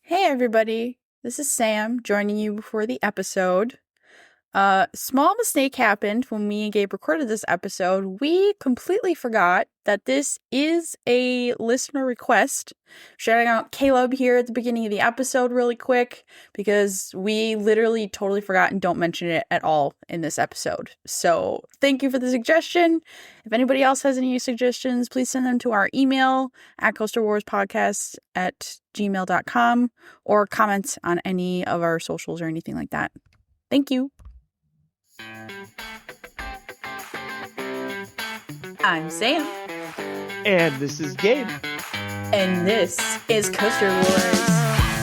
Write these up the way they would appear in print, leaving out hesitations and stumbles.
Hey everybody, this is Sam joining you before the episode. Small mistake happened when me and Gabe recorded this episode. We completely forgot that this is a listener request. Shouting out Caleb here at the beginning of the episode really quick because we literally totally forgot and don't mention it at all in this episode. So thank you for the suggestion. If anybody else has any suggestions, please send them to our email at coasterwarspodcast@gmail.com or comments on any of our socials or anything like that. Thank you. I'm Sam. And this is Gabe. And this is Coaster Wars.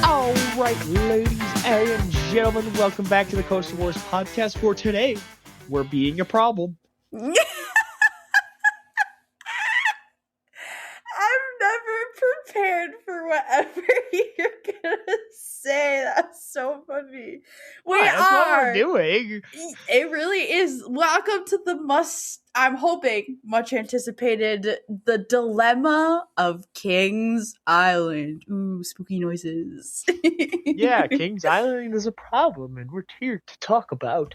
All right, ladies and gentlemen, welcome back to the Coaster Wars podcast. For today, we're being a problem. I'm never prepared for whatever you're gonna say. That's so funny. That's what we're doing. It really is. Welcome to the I'm hoping, much anticipated, the dilemma of Kings Island. Ooh, spooky noises. Yeah, Kings Island is a problem, and we're here to talk about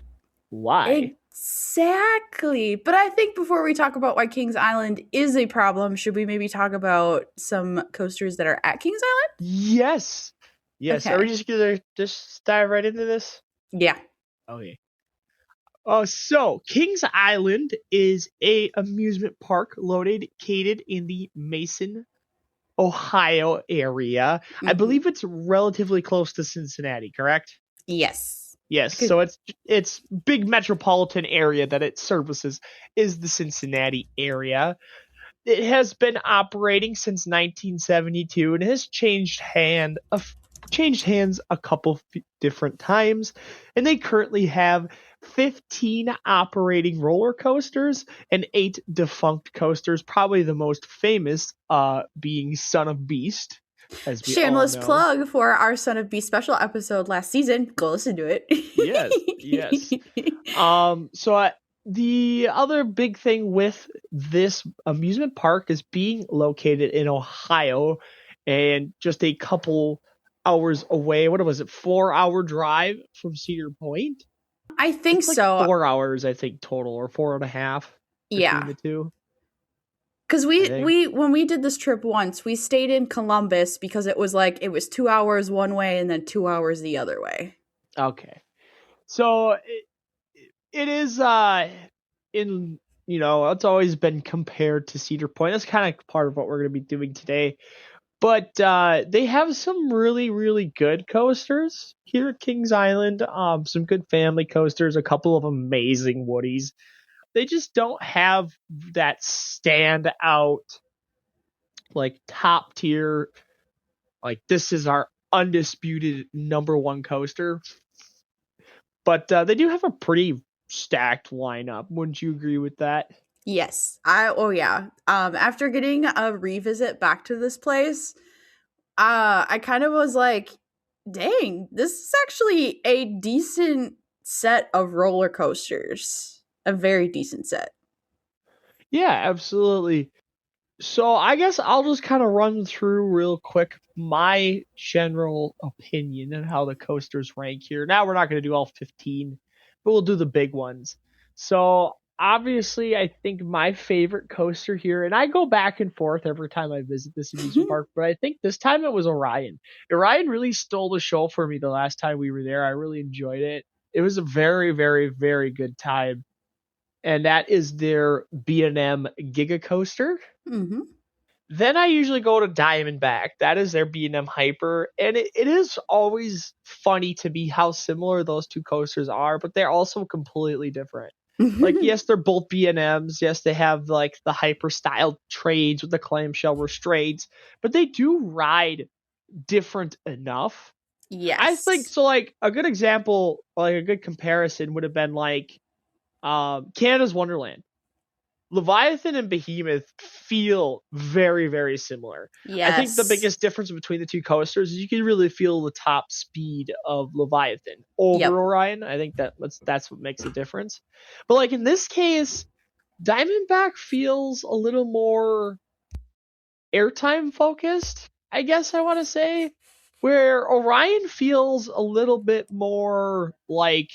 why. Exactly. But I think before we talk about why Kings Island is a problem, should we maybe talk about some coasters that are at Kings Island? Yes. Okay. Are we just gonna dive right into this? Yeah. Okay. So Kings Island is a amusement park located in the Mason, Ohio area. Mm-hmm. I believe it's relatively close to Cincinnati, correct? Yes. So it's big metropolitan area that it services is the Cincinnati area. It has been operating since 1972 and has changed hands a couple different times, and they currently have 15 operating roller coasters and 8 defunct coasters, probably the most famous being Son of Beast. Shameless plug for our Son of Beast special episode last season. Go listen to it. Yes. So the other big thing with this amusement park is being located in Ohio and just a couple hours away. What was it? 4-hour drive from Cedar Point? I think it's like so. 4 hours, I think, total, or 4.5. Yeah. The two. Because we when we did this trip once, we stayed in Columbus because it was 2 hours one way and then 2 hours the other way. Okay. So it is it's always been compared to Cedar Point. That's kind of part of what we're going to be doing today. But they have some really, really good coasters here at Kings Island. Some good family coasters, a couple of amazing woodies. They just don't have that stand out, like top tier, like this is our undisputed number one coaster. But they do have a pretty stacked lineup. Wouldn't you agree with that? Yes. After getting a revisit back to this place, I kind of was like, dang, this is actually a decent set of roller coasters. A very decent set. Yeah, absolutely. So I guess I'll just kind of run through real quick my general opinion and how the coasters rank here. Now we're not going to do all 15, but we'll do the big ones. So obviously I think my favorite coaster here, and I go back and forth every time I visit this amusement park, but I think this time it was Orion. Orion really stole the show for me the last time we were there. I really enjoyed it. It was a very, very, very good time. And that is their B&M Giga Coaster. Mm-hmm. Then I usually go to Diamondback. That is their B&M Hyper. And it is always funny to me how similar those two coasters are, but they're also completely different. Like, yes, they're both B&Ms. Yes, they have, like, the Hyper-style trades with the clamshell restraints. But they do ride different enough. Yes. I think, so, like, a good example, like, a good comparison would have been, like, Canada's Wonderland. Leviathan and Behemoth feel very, very similar. Yes. I think the biggest difference between the two coasters is you can really feel the top speed of Leviathan over Orion. I think that's what makes the difference. But like in this case, Diamondback feels a little more airtime focused, I guess I want to say. where Orion feels a little bit more like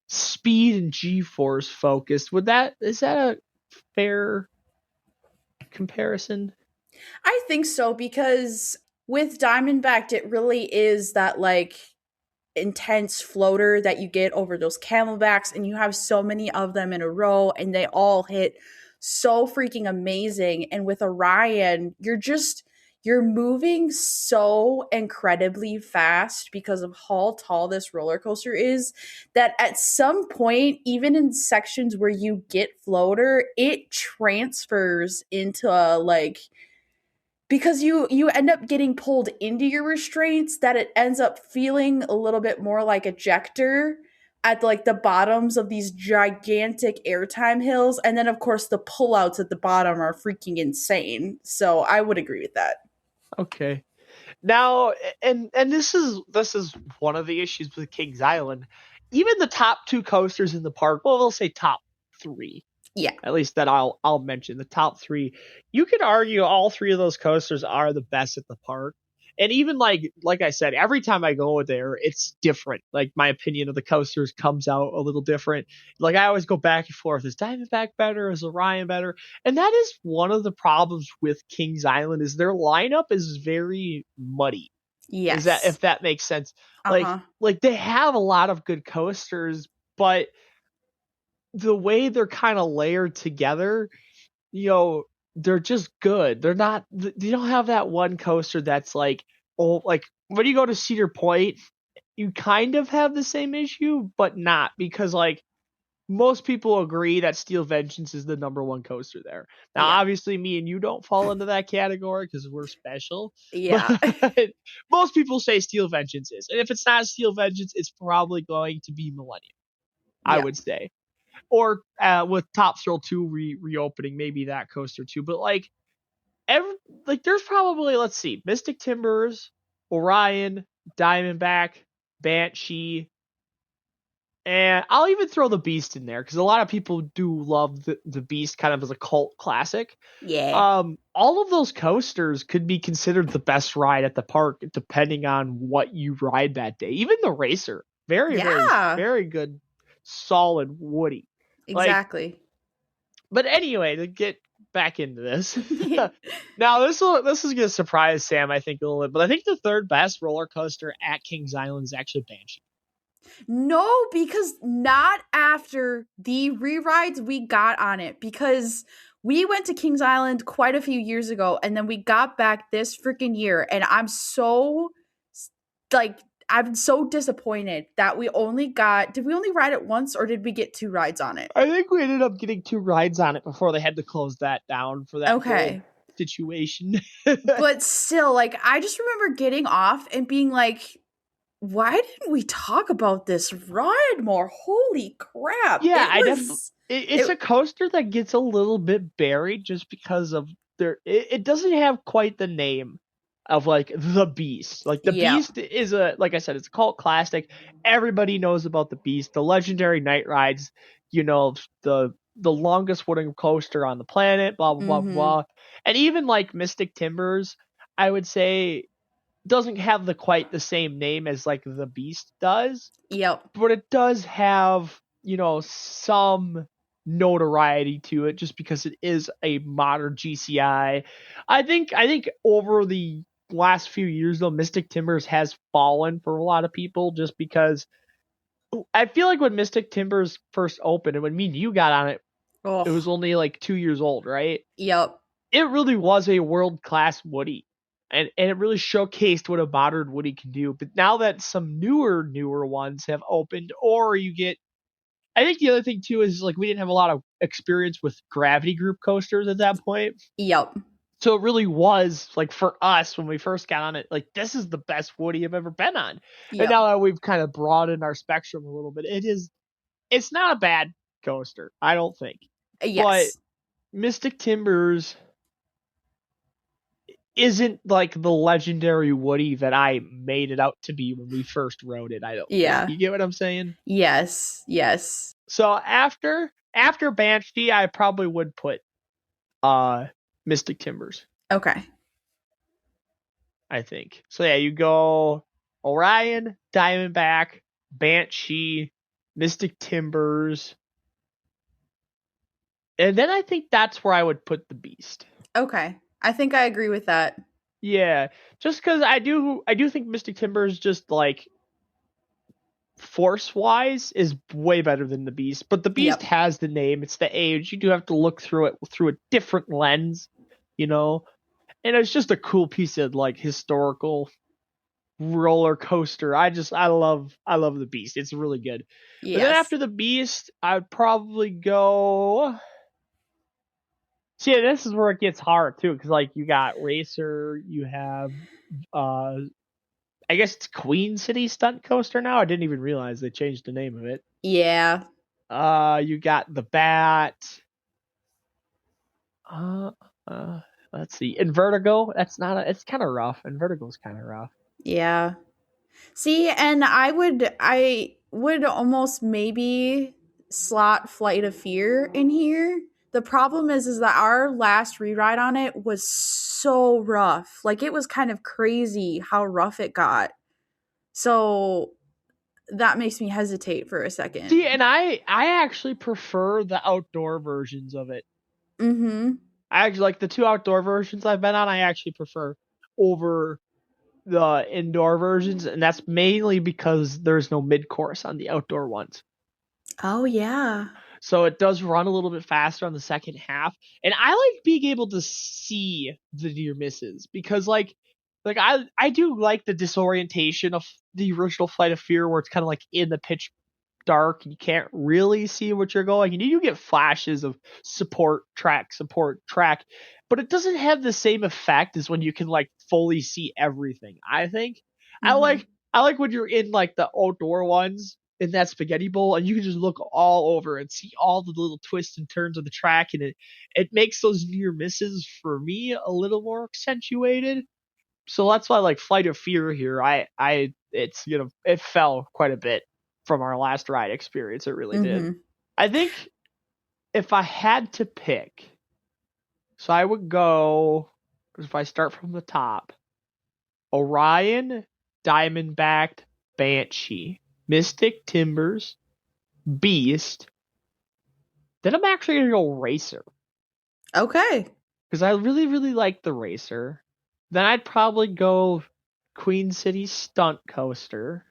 speed and G-force focused. Is that a fair comparison? I think so because with Diamondbacked, it really is that like intense floater that you get over those camelbacks, and you have so many of them in a row, and they all hit so freaking amazing. And with Orion, you're moving so incredibly fast because of how tall this roller coaster is that at some point, even in sections where you get floater, it transfers into like because you end up getting pulled into your restraints that it ends up feeling a little bit more like ejector at like the bottoms of these gigantic airtime hills, and then of course the pullouts at the bottom are freaking insane, so I would agree with that. Okay. Now, and this is one of the issues with Kings Island. Even the top two coasters in the park, well, we'll say top three, Yeah. at least that I'll mention the top three. You could argue all three of those coasters are the best at the park. And even like I said, every time I go there, it's different. Like my opinion of the coasters comes out a little different. Like I always go back and forth. Is Diamondback better? Is Orion better? And that is one of the problems with Kings Island is their lineup is very muddy. Is that Yes. if that makes sense? Like Uh-huh. like they have a lot of good coasters, but the way they're kind of layered together, you know, they're just good. They're not. You don't have that one coaster that's like, oh, like when you go to Cedar Point, you kind of have the same issue, but not because like most people agree that Steel Vengeance is the number one coaster there. Now, Yeah. obviously, me and you don't fall into that category because we're special, but Yeah. most people say Steel Vengeance is, and if it's not Steel Vengeance, it's probably going to be Millennium. I Yeah. would say or with Top Thrill 2 reopening, maybe that coaster too. But like every like there's probably let's see, Mystic Timbers, Orion, Diamondback, Banshee, and I'll even throw the Beast in there because a lot of people do love the Beast kind of as a cult classic. Yeah. All of those coasters could be considered the best ride at the park depending on what you ride that day. Even the Racer, very, very, Yeah. very good, solid Woody. Like Exactly. But anyway, to get back into this. Now this is gonna surprise Sam, I think, a little bit, but I think the third best roller coaster at Kings Island is actually Banshee. No, because not after the rewrites we got on it. Because we went to Kings Island quite a few years ago, and then we got back this freaking year, and like I'm so disappointed that we only got. Did we only ride it once, or did we get two rides on it? I think we ended up getting two rides on it before they had to close that down for that whole Okay, situation. but still, like I just remember getting off and being like, why didn't we talk about this ride more? Holy crap. Yeah, I definitely. It's It, a coaster that gets a little bit buried just because of it doesn't have quite the name of like the Beast. Like the yeah. Beast is like I said, it's a cult classic. Everybody knows about the Beast. The legendary night rides. You know the longest wooden coaster on the planet. Blah blah blah Mm-hmm. blah. And even like Mystic Timbers, I would say doesn't have the quite the same name as like the Beast does, Yep. but it does have, some notoriety to it just because it is a modern GCI. I think over the last few years though, Mystic Timbers has fallen for a lot of people just because I feel like when Mystic Timbers first opened and when me and you got on it, it was Oh, only like 2 years old, right? yep. It really was a world class Woody. And it really showcased what a modern Woody can do. But now that some newer ones have opened, or you get I think the other thing too is like we didn't have a lot of experience with gravity group coasters at that point. Yep. So it really was like for us when we first got on it, like this is the best Woody I've ever been on. And Yep. now that we've kind of broadened our spectrum a little bit, it's not a bad coaster, I don't think. But Yes. Mystic Timbers isn't like the legendary Woody that I made it out to be when we first rode it, I don't think. Yeah. You get what I'm saying? Yes. Yes. So after Banshee, I probably would put uh Mystic Timbers. Okay. I think. So yeah, you go Orion, Diamondback, Banshee, Mystic Timbers, and then I think that's where I would put the Beast. Okay. I think I agree with that. Yeah, just because I do think Mystic Timbers just like force wise is way better than the Beast, but the Beast Yep. has the name, it's the age. You do have to look through it through a different lens, you know, and it's just a cool piece of like historical roller coaster. I love the Beast. It's really good. But then Yes. after the Beast, I'd probably go. See, this is where it gets hard too, because like you got Racer, you have uh I guess it's Queen City Stunt Coaster now. I didn't even realize they changed the name of it. Yeah. You got the Bat. Uh, let's see. Invertigo. That's not a. It's kind of rough. Invertigo's kind of rough. Yeah. See, and I would almost maybe slot Flight of Fear in here. The problem is that our last rewrite on it was so rough. Like it was kind of crazy how rough it got. So that makes me hesitate for a second. See, and I actually prefer the outdoor versions of it. Mhm. I actually like the two outdoor versions I've been on. I actually prefer over the indoor versions, and that's mainly because there's no mid course on the outdoor ones. Oh yeah. So it does run a little bit faster on the second half. And I like being able to see the near misses because like I do like the disorientation of the original Flight of Fear where it's kind of like in the pitch dark and you can't really see what you're going. And you do get flashes of support track, but it doesn't have the same effect as when you can like fully see everything. I think I Mhm. like I like when you're in like the outdoor ones in that spaghetti bowl and you can just look all over and see all the little twists and turns of the track, and it makes those near misses for me a little more accentuated. So that's why like Flight of Fear here, I it's it fell quite a bit from our last ride experience. It really did. Mhm. I think if I had to pick, so I would go if I start from the top, Orion, Diamondbacked, Banshee, Mystic Timbers, Beast. Then I'm actually gonna go Racer Okay. because I really really like the Racer. Then I'd probably go Queen City Stunt Coaster.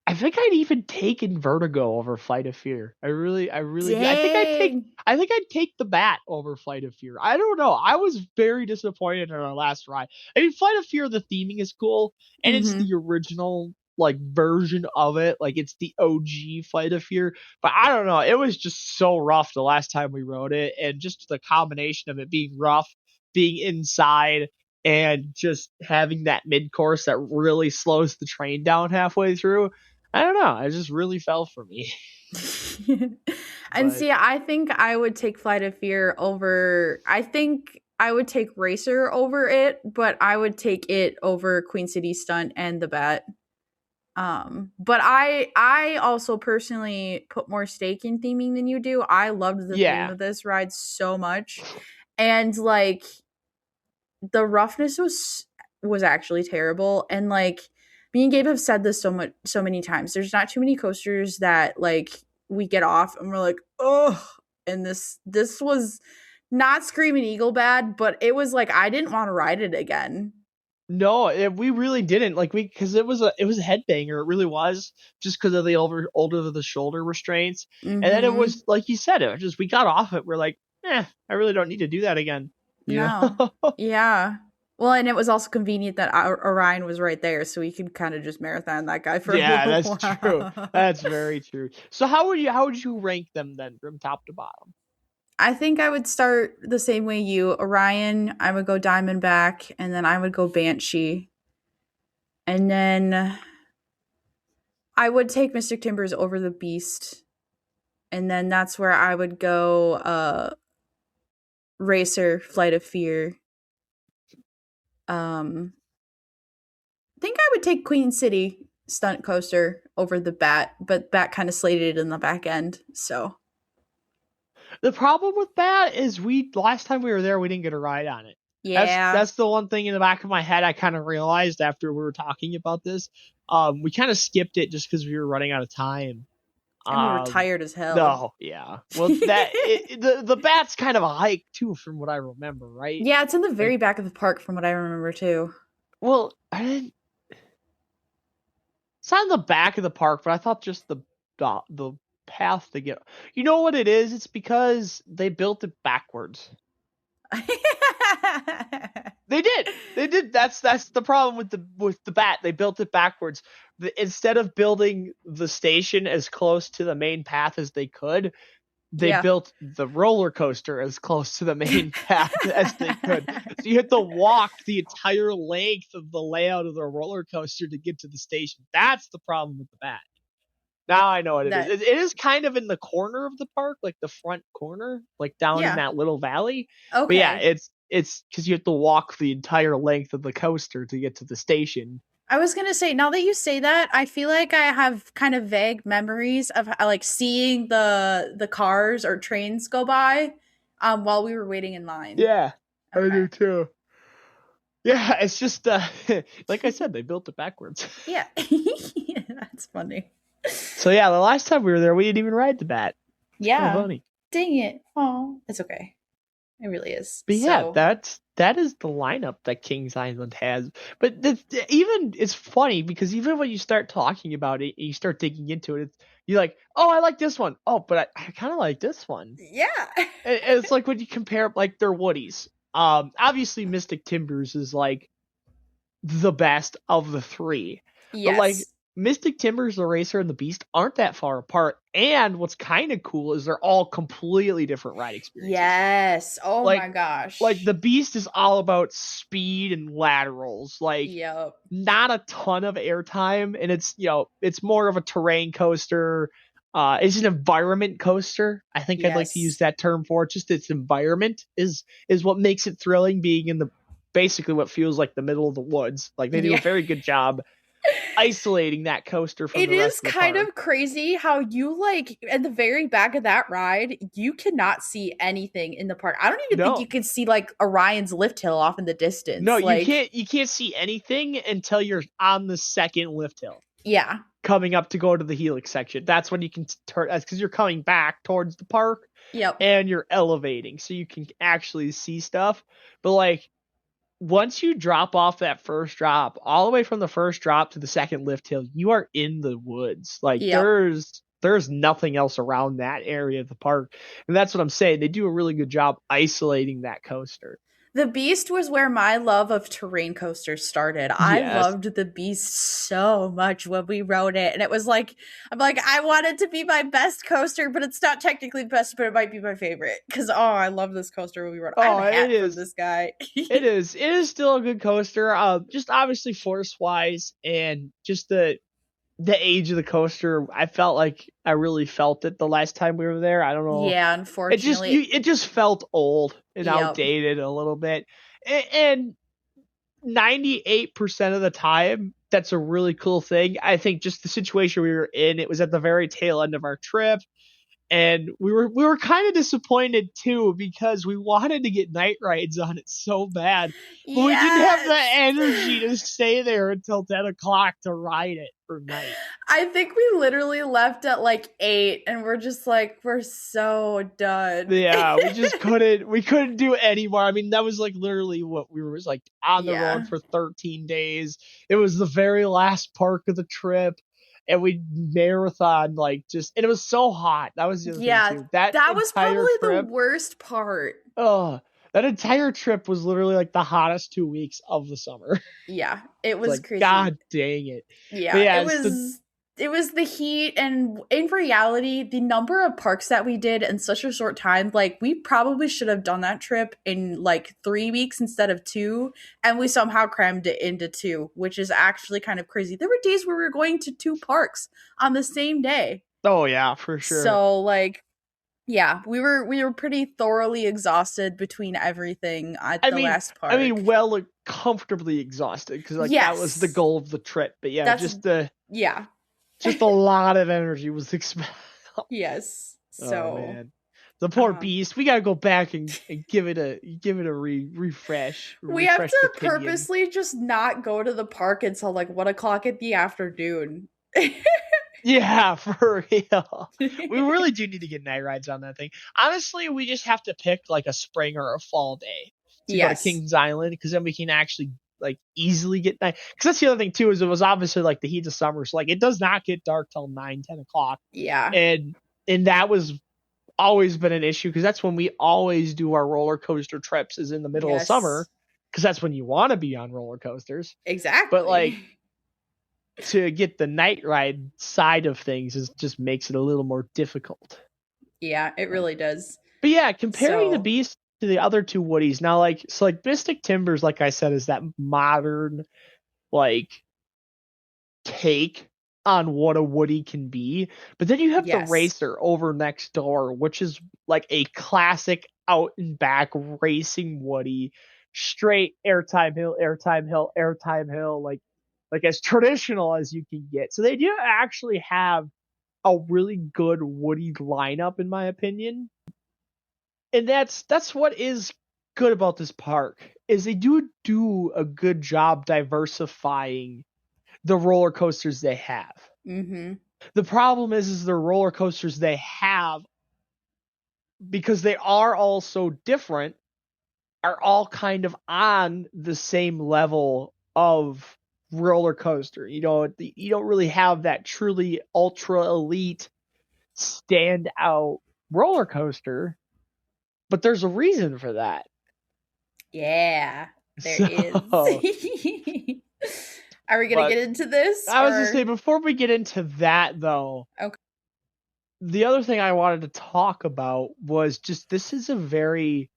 I think I'd even take Vertigo over Flight of Fear. I really do. Dang. I think I'd take the Bat over Flight of Fear. I don't know. I was very disappointed in our last ride. I mean, Flight of Fear, the theming is cool, and it's Mhm. the original like version of it. Like it's the OG Flight of Fear. But I don't know. It was just so rough the last time we rode it, and just the combination of it being rough, being inside, and just having that mid course that really slows the train down halfway through. I don't know. It just really fell for me. And But see, I think I would take Flight of Fear over. I think I would take Racer over it, but I would take it over Queen City Stunt and the Bat. But I also personally put more stake in theming than you do. I loved the theme yeah, of this ride so much, and like the roughness was actually terrible. And like me and Gabe have said this so many times. There's not too many coasters that like we get off and we're like, oh, and this was not Screaming Eagle bad, but it was like I didn't want to ride it again. no, we really didn't like we because it was a headbanger. It really was just because of the older the shoulder restraints, and then it Mm-hmm. was like you said. It was just we got off it. We're like, I really don't need to do that again. You No. know? Yeah. Well, and it was also convenient that Orion was right there, so we could kind of just marathon that guy for a Yeah, little that's true. while. That's very true. So how would you rank them then from top to bottom? I think I would start the same way you. Orion, I would go Diamondback, and then I would go Banshee. And then I would take Mystic Timbers over the Beast. And then that's where I would go Racer, Flight of Fear. I think I would take Queen City Stunt Coaster over the Bat, but Bat kind of slated in the back end. So, The problem with that is we last time we were there we didn't get a ride on it. Yeah. That's the one thing in the back of my head I kind of realized after we were talking about this. We kind of skipped it just because we were running out of time. And we were tired as hell. No, yeah. Well, the bat's kind of a hike too, from what I remember, right? Yeah, it's in the Like, very back of the park from what I remember too. well, I didn't. It's not in the back of the park, but I thought just the path to get. You know what it is? It's because they built it backwards. They did. They did. That's the problem with the bat. They built it backwards. Instead of building the station as close to the main path as they could, they Yeah. built the roller coaster as close to the main path as they could. So you had to walk the entire length of the layout of the roller coaster to get to the station. That's the problem with the bat. Now I know what it is. That It is kind of in the corner of the park, like the front corner, like down in yeah. that little valley. But yeah, Okay. it's because you have to walk the entire length of the coaster to get to the station. I was gonna say, now that you say that, I feel like I have kind of vague memories of like seeing the cars or trains go by while we were waiting in line. Yeah, I Okay. do too. Yeah, it's just like I said, they built it backwards. Yeah. That's funny. So yeah, the last time we were there, we didn't even ride the bat. It's kind of Yeah. funny. Dang it. Oh, it's okay. It really is. But yeah, So that is the lineup that Kings Island has. But even it's funny because even when you start talking about it, you start digging into it. You're like, oh, I like this one. Oh, but I kind of like this one. yeah. And it's like when you compare like their Woodies. Obviously Mystic Timbers is like the best of the three, but like Yes. Mystic Timbers, the Racer, and the Beast aren't that far apart. And what's kind of cool is they're all completely different ride experiences. Yes. Oh my Like gosh. the Beast is all about speed and laterals, like Yep. not a ton of airtime, and it's it's more of a terrain coaster. It's an environment coaster. I think I'd like to use Yes. that term for it. Just its environment is what makes it thrilling, being in the basically what feels like the middle of the woods. Like they do a Yeah. very good job isolating that coaster from It the rest is of the kind park. of crazy how you like at the very back of that ride, you cannot see anything in the park. I don't even think you No, can see like Orion's lift hill off in the no, distance. Like, you can't see anything until you're on the second lift hill, yeah. coming up to go to the Helix section. That's when you can turn, because you're coming back towards the park Yep. and you're elevating, so you can actually see stuff. But like once you drop off that first drop, all the way from the first drop to the second lift hill, you are in the woods. Like Yep. there's nothing else around that area of the park. And that's what I'm saying. They do a really good job isolating that coaster. The Beast was where my love of terrain coasters started. I Yes. loved the Beast so much when we rode it. And it was like, I'm like, I want it to be my best coaster, but it's not technically the best, but it might be my favorite. Because, oh, I love this coaster when we rode. I have Oh, a it hat from is. this guy. It is. It is still a good coaster. Just obviously force wise and just the age of the coaster. I felt like I really felt it the last time we were there. I don't know. Yeah, unfortunately. It just felt old and Yep. outdated a little bit. And 98% of the time, that's a really cool thing. I think just the situation we were in, it was at the very tail end of our trip. And we were kind of disappointed too because we wanted to get night rides on it so bad, but we didn't have the Yes. energy to stay there until 10 o'clock to ride it for night. I think we literally left at like 8 and we're just like, we're so done. Yeah, we couldn't do any more. I mean, that was like literally what we were like on the Yeah. road for 13 days. It was the very last park of the trip. And we marathon like just, and it was so hot. That was the other Yeah, thing too. That that was entire probably the trip, worst part. oh, that entire trip was literally like the hottest 2 weeks of the summer. Yeah, it It's was like, crazy. God dang it. But Yeah, yeah, it was the heat, and in reality, the number of parks that we did in such a short time, like we probably should have done that trip in like 3 weeks instead of 2, and we somehow crammed it into 2, which is actually kind of crazy. There were days where we were going to 2 parks on the same day. oh yeah, for sure. So like yeah, we were pretty thoroughly exhausted between everything at the last park. I mean, well, comfortably exhausted because like that was the Yes. goal of the trip. But yeah, That's yeah. just a lot of energy was expelled. Yes. Oh So man. The poor beast. We gotta go back and We have refresh the to pinion. purposely just not go to the park until like 1 o'clock in the afternoon. Yeah, for real. We really do need to get night rides on that thing. Honestly, we just have to pick like a spring or a fall day to go to Yes. Kings Island because then we can actually like easily get night. Because that's the other thing too is it was obviously like the heat of summer, so like it does not get dark till 9, 10 o'clock, Yeah. and that was always been an issue because that's when we always do our roller coaster trips is in the middle of summer Yes. because that's when you want to be on roller coasters. But like Exactly. to get the night ride side of things is just makes it a little more difficult. Yeah, it Like, really does. but yeah, comparing the So, Beast to the other two Woodies now, like Mystic Timbers, like I said, is that modern like take on what a Woody can be. But then you have the yes. Racer over next door, which is like a classic out and back racing Woody, straight airtime hill, airtime hill, airtime hill, like as traditional as you can get. So they do actually have a really good Woody lineup, in my opinion. And that's what is good about this park is they do a good job diversifying the roller coasters they have. Mhm. The problem is the roller coasters they have, because they are all so different, are all kind of on the same level of roller coaster. You don't really have that truly ultra elite standout roller coaster, but there's a reason for that. Yeah, there is. So, Are we going to but get into this I was gonna say or before we get into that though, okay. the other thing I wanted to talk about was just this is a very,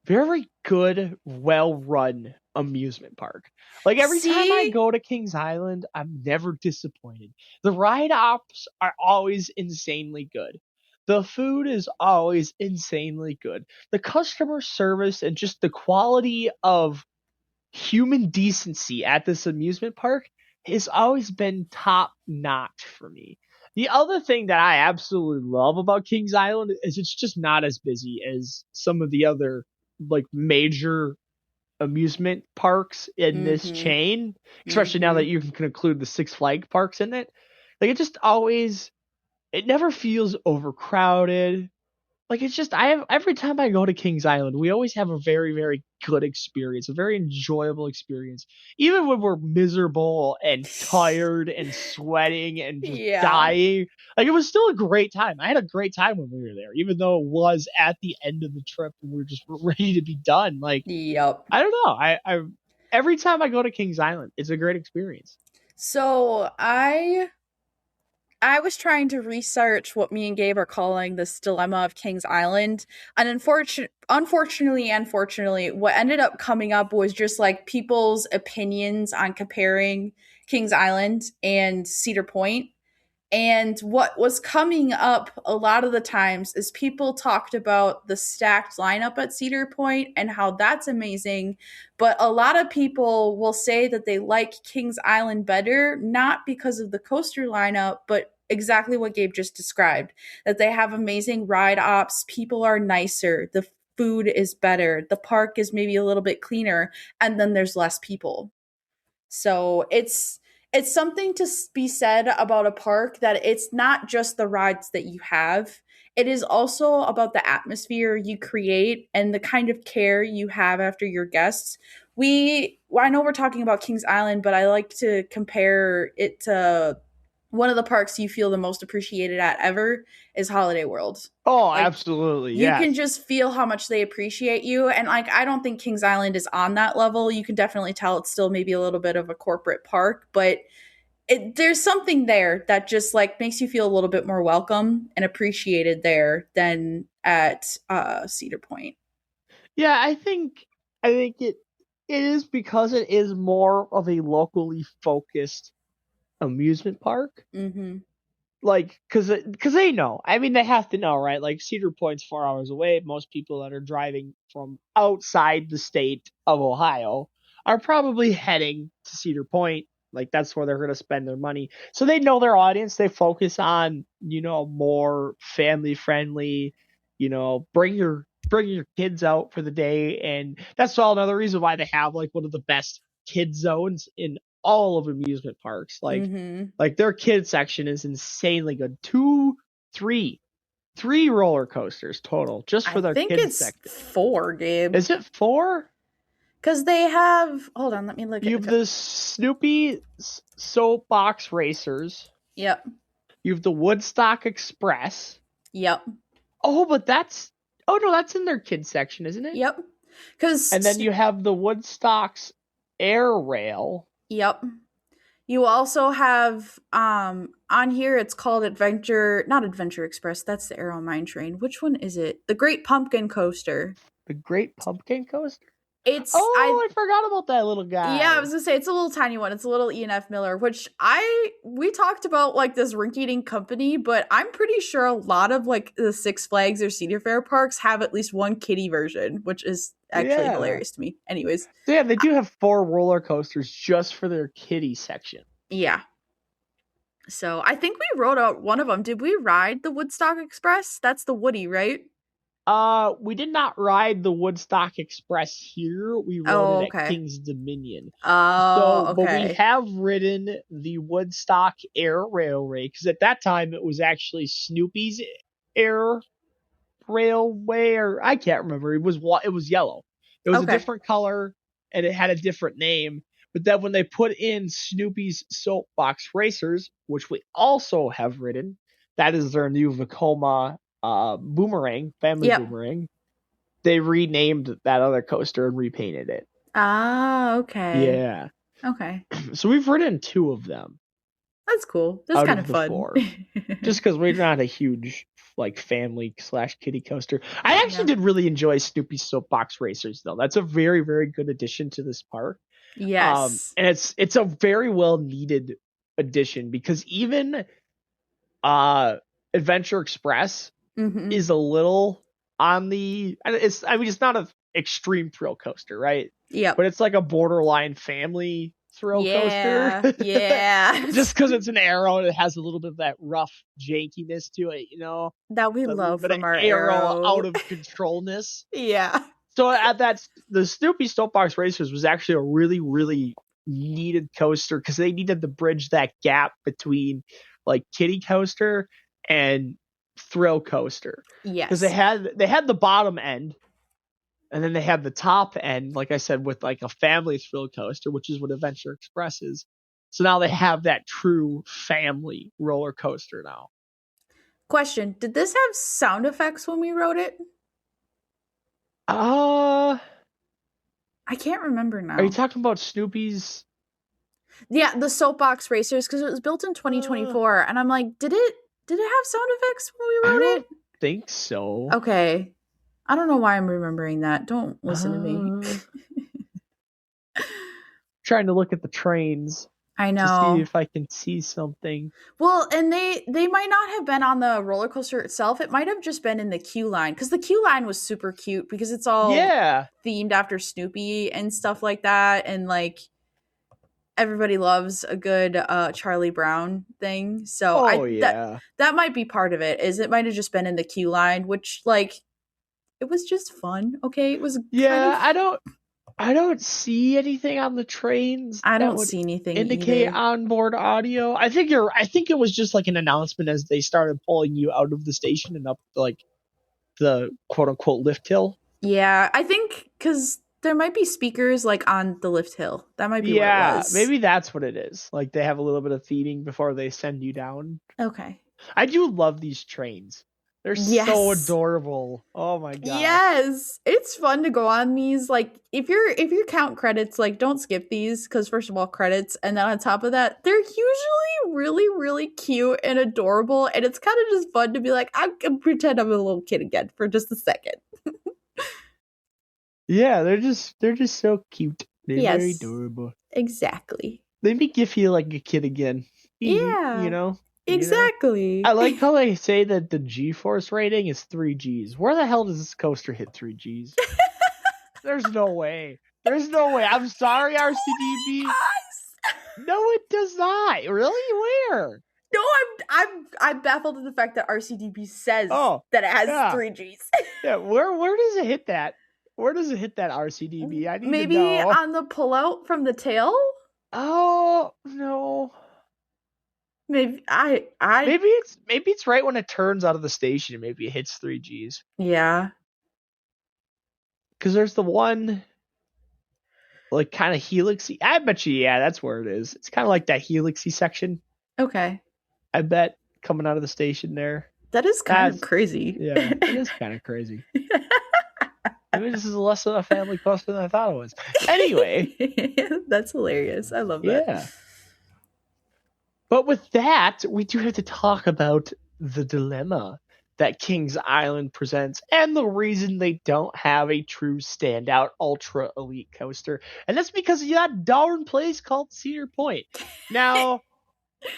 very good, well run amusement park. Like every time I See? go to Kings Island, I'm never disappointed. The ride ops are always insanely good. The food is always insanely good. The customer service and just the quality of human decency at this amusement park has always been top notch for me. The other thing that I absolutely love about Kings Island is it's just not as busy as some of the other like major amusement parks in this Mhm. chain, especially now that Mhm. you can include the Six Flag parks in it. Like it just always, it never feels overcrowded. Like it's just I have every time I go to Kings Island, we always have a very, very good experience, a very enjoyable experience. Even when we're miserable and tired and sweating and just Yeah. dying, like it was still a great time. I had a great time when we were there, even though it was at the end of the trip and we were just ready to be done. Like Yep. I don't know, I every time I go to Kings Island, it's a great experience. So, I was trying to research what me and Gabe are calling this dilemma of Kings Island, and unfortunately, what ended up coming up was just like people's opinions on comparing Kings Island and Cedar Point. And what was coming up a lot of the times is people talked about the stacked lineup at Cedar Point and how that's amazing. But a lot of people will say that they like Kings Island better, not because of the coaster lineup, but exactly what Gabe just described, that they have amazing ride ops, people are nicer, the food is better, the park is maybe a little bit cleaner, and then there's less people. So it's something to be said about a park that it's not just the rides that you have. It is also about the atmosphere you create and the kind of care you have after your guests. I know we're talking about Kings Island, but I like to compare it to one of the parks you feel the most appreciated at ever is Holiday World. Oh, Like absolutely, you can yes. just feel how much they appreciate you, and like I don't think Kings Island is on that level. You can definitely tell it's still maybe a little bit of a corporate park, but there's something there that just like makes you feel a little bit more welcome and appreciated there than at Cedar Point. Yeah, I think it is because it is more of a locally focused amusement park. Mm-hmm. Like, cause they know. I mean, they have to know, right? Like Cedar Point's 4 hours away. Most people that are driving from outside the state of Ohio are probably heading to Cedar Point. Like that's where they're going to spend their money. So they know their audience. They focus on more family friendly, bring your kids out for the day, and that's all another reason why they have like one of the best kid zones in all of amusement parks. Like their kid section is insanely good. Three roller coasters total just I for their think kids it's section. 4, Gabe. Is it 4? Because they have. Hold on, let me look You at have the. the Snoopy Soapbox Racers. Yep. You have the Woodstock Express. Yep. Oh, but that's in their kids section, isn't it? Yep. Because. And then you have the Woodstock's Air Rail. Yep. You also have on here it's called not Adventure Express, that's the Arrow Mine Train. Which one is it? The Great Pumpkin Coaster. The Great Pumpkin Coaster? It's I forgot about that little guy. Yeah, I was gonna say it's a little tiny one. It's a little E&F Miller, which we talked about like this rink-eating company, but I'm pretty sure a lot of like the Six Flags or Cedar Fair parks have at least one kiddie version, which is actually hilarious to me. Anyways. So yeah, they do have 4 roller coasters just for their kiddie section. Yeah. So I think we rode out one of them. Did we ride the Woodstock Express? That's the Woody, right? We did not ride the Woodstock Express here. We rode it at King's Dominion. Oh, okay. But we have ridden the Woodstock Air Railway, because at that time it was actually Snoopy's Air Railway, or I can't remember. It was yellow. It was a different color, and it had a different name. But then when they put in Snoopy's Soapbox Racers, which we also have ridden, that is their new Vekoma Boomerang, family Boomerang, they renamed that other coaster and repainted it. Ah, okay. Yeah. Okay. So we've ridden 2 of them. That's cool. That's kind of fun. 4. Just because we're not a huge like family / kiddie coaster. I actually did really enjoy Snoopy's Soapbox Racers though. That's a very, very good addition to this park. Yes. And it's a very well needed addition, because even Adventure Express is a little on the it's not an extreme thrill coaster, right? Yeah. But it's like a borderline family thrill coaster. Yeah. Just because it's an Arrow and it has a little bit of that rough jankiness to it, that we love from our Arrow out of controlness. Yeah. So the Snoopy Soapbox Racers was actually a really, really needed coaster, because they needed to bridge that gap between like kiddie coaster and thrill coaster. Yes. Because they had the bottom end, and then they had the top end, like I said, with like a family thrill coaster, which is what Adventure Express is. So now they have that true family roller coaster now. Question: did this have sound effects when we rode it? I can't remember now. Are you talking about Snoopy's? Yeah, the Soapbox Racers, because it was built in 2024, and I'm like, did it have sound effects when we rode it? I don't think so. Okay. I don't know why I'm remembering that. Don't listen to me. Trying to look at the trains. I know. To see if I can see something. Well, and they might not have been on the roller coaster itself. It might have just been in the queue line, because the queue line was super cute, because it's all themed after Snoopy and stuff like that, and like everybody loves a good Charlie Brown thing. So that might be part of it. Is it might have just been in the queue line, which like it was just fun. Okay, it was. I don't see anything on the trains. I don't see anything indicate either. Onboard audio. I think it was just like an announcement as they started pulling you out of the station and up like the quote unquote lift hill. Yeah, I think because there might be speakers like on the lift hill. That might be what it was. Maybe that's what it is. Like they have a little bit of feeding before they send you down. Okay. I do love these trains. They're so adorable. Oh my god. Yes. It's fun to go on these. Like if you count credits, like don't skip these, because first of all, credits, and then on top of that, they're usually really, really cute and adorable. And it's kind of just fun to be like, I can pretend I'm a little kid again for just a second. Yeah, they're just so cute. They're very adorable. Exactly. They make you feel like a kid again. Yeah. Exactly. I like how they say that the G-force rating is 3 Gs. Where the hell does this coaster hit 3 Gs? There's no way. I'm sorry, RCDB. No, it does not. Really? Where? No, I'm baffled at the fact that RCDB says Oh, that it has yeah. 3Gs. Yeah, where does it hit that? Where does it hit that RCDB? I need to Maybe know. on the pullout from the tail? Oh no. Maybe I Maybe it's right when it turns out of the station. Maybe it hits 3Gs. yeah. Because there's the one like kind of helixy. I bet you, yeah, that's where it is. It's kind of like that helixy section. Okay. I bet coming out of the station there. That is kind of That's crazy. yeah, it is kind of crazy. Maybe this is less of a family question than I thought it was. Anyway, That's hilarious. I love that. yeah. But with that, we do have to talk about the dilemma that Kings Island presents and the reason they don't have a true standout ultra elite coaster. And that's because of that darn place called Cedar Point. Now,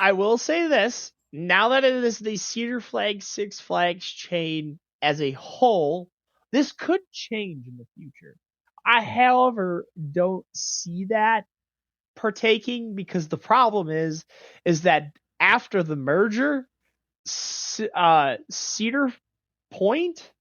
I will say this. Now that it is the Cedar Flag Six Flags chain as a whole, this could change in the future. I, however, don't see that partaking because the problem is that after the merger, Cedar Point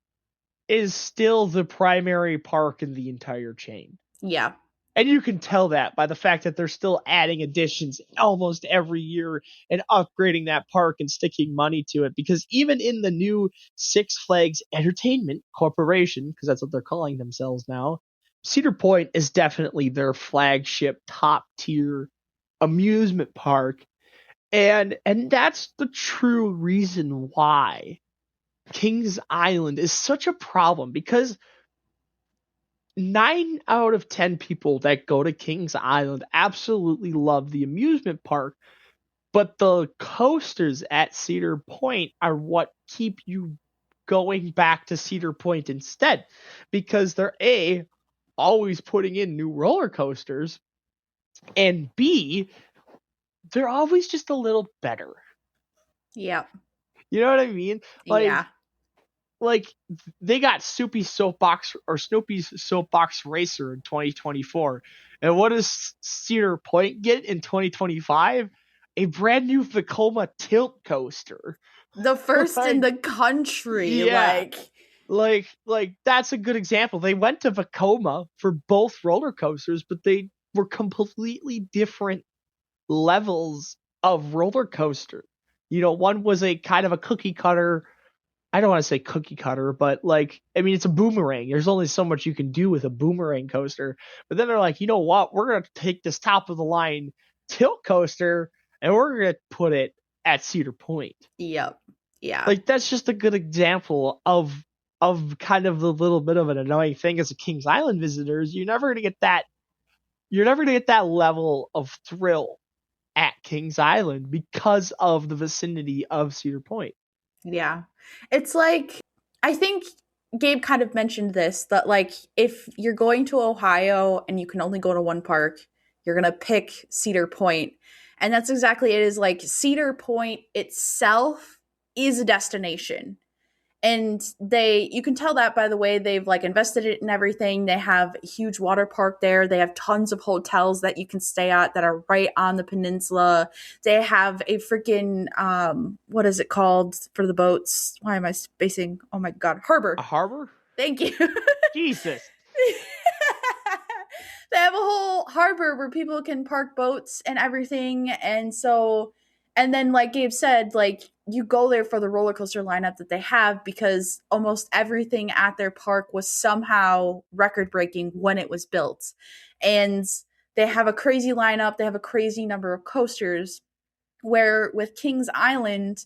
is still the primary park in the entire chain. Yeah. And you can tell that by the fact that they're still adding additions almost every year and upgrading that park and sticking money to it. Because even in the new Six Flags Entertainment Corporation, because that's what they're calling themselves now, Cedar Point is definitely their flagship top tier amusement park. And that's the true reason why Kings Island is such a problem, because 9 out of 10 people that go to Kings Island absolutely love the amusement park, but the coasters at Cedar Point are what keep you going back to Cedar Point instead, because they're always putting in new roller coasters, and B, they're always just a little better. Yeah. You know what I mean? Yeah. Like they got Snoopy's Soapbox Racer in 2024, and what does Cedar Point get in 2025? A brand new Vekoma tilt coaster. The first in Like, the country, yeah, like like that's a good example. They went to Vekoma for both roller coasters, but they were completely different levels of roller coaster. You know, one was a kind of a cookie cutter. I don't want to say cookie cutter, but like, I mean, it's a boomerang. There's only so much you can do with a boomerang coaster. But then they're like, you know what? We're going to take this top of the line tilt coaster and we're going to put it at Cedar Point. yep. Yeah. Like, that's just a good example of kind of the little bit of an annoying thing as a Kings Island visitor is you're never going to get that. You're never going to get that level of thrill at Kings Island because of the vicinity of Cedar Point. Yeah. It's like, I think Gabe kind of mentioned this that, like, if you're going to Ohio and you can only go to one park, you're going to pick Cedar Point. And that's exactly it. Is like Cedar Point itself is a destination. And you can tell that by the way they've like invested it in everything. They have a huge water park there. They have tons of hotels that you can stay at that are right on the peninsula. They have a freaking what is it called for the boats? Why am I spacing? Oh my god, A harbor. harbor? Thank you. Jesus. They have a whole harbor where people can park boats and everything. And so, and then like Gabe said, like you go there for the roller coaster lineup that they have because almost everything at their park was somehow record breaking when it was built. And they have a crazy lineup, they have a crazy number of coasters. Where with Kings Island,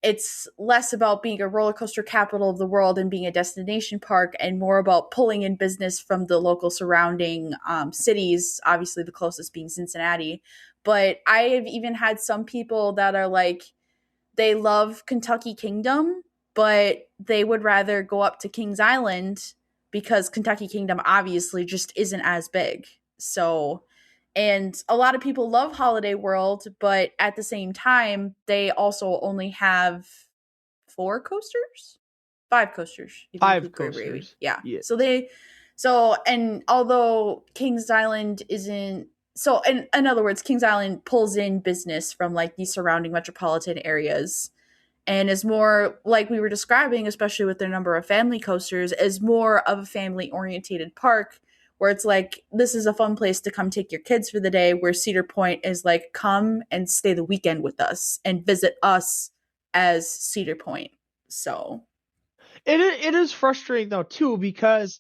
it's less about being a roller coaster capital of the world and being a destination park and more about pulling in business from the local surrounding cities, obviously the closest being Cincinnati. But I have even had some people that are like, they love Kentucky Kingdom, but they would rather go up to Kings Island because Kentucky Kingdom obviously just isn't as big. So, and a lot of people love Holiday World, but at the same time, they also only have 4 coasters, 5 coasters, if you Five include Bravery. coasters. Yeah. Yeah. So and although Kings Island isn't So in other words, Kings Island pulls in business from like these surrounding metropolitan areas and is more like we were describing, especially with their number of family coasters, is more of a family orientated park where it's like this is a fun place to come take your kids for the day, where Cedar Point is like come and stay the weekend with us and visit us as Cedar Point. So It is frustrating though too, because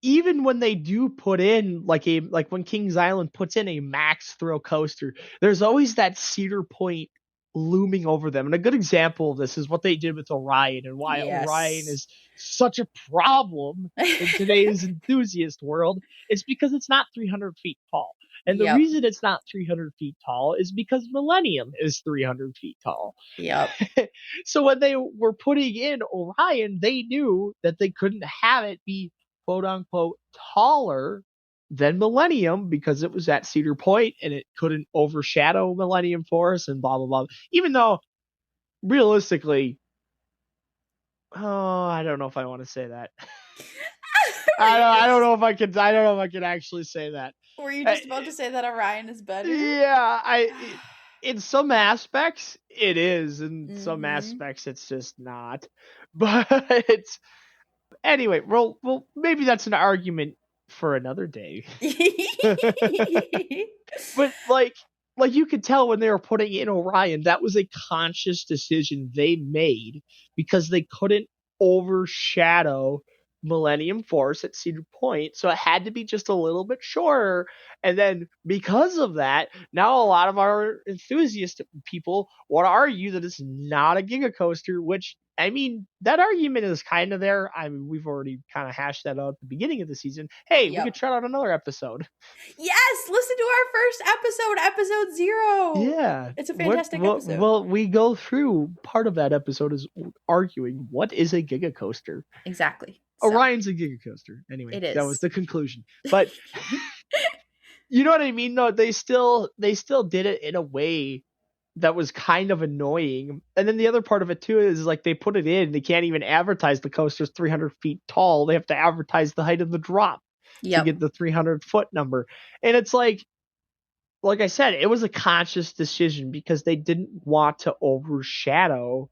even when they do put in like when Kings Island puts in a max thrill coaster, there's always that Cedar Point looming over them. And a good example of this is what they did with Orion, and why Orion yes. is such a problem in today's enthusiast world. It's because it's not 300 feet tall. And the Yep. reason it's not 300 feet tall is because Millennium is 300 feet tall. Yep. So when they were putting in Orion, they knew that they couldn't have it be quote unquote taller than Millennium because it was at Cedar Point and it couldn't overshadow Millennium Force and blah blah blah. Even though realistically, oh, I don't know if I want to say that. I don't know if I can. I don't know if I can actually say that. Were you just about to say that Orion is better? Yeah, in some aspects it is, in some Mm-hmm. aspects it's just not. But anyway, well, maybe that's an argument for another day. But like you could tell when they were putting in Orion, that was a conscious decision they made because they couldn't overshadow Millennium Force at Cedar Point, so it had to be just a little bit shorter. And then because of that, now a lot of our enthusiast people want to argue that it's not a giga coaster, which I mean, that argument is kind of there. I mean, we've already kind of hashed that out at the beginning of the season. Hey, we could Yep. try out another episode. Yes, listen to our first episode, episode 0. Yeah. It's a What fantastic what episode. well we go through part of that episode is arguing what is a giga coaster. Exactly. So Orion's a giga coaster. Anyway, it that was is. the conclusion. But you know what I mean? No, they still did it in a way that was kind of annoying. And then the other part of it too is like they put it in, they can't even advertise the coaster's 300 feet tall. They have to advertise the height of the drop to Yep. get the 300-foot number. And it's like I said, it was a conscious decision because they didn't want to overshadow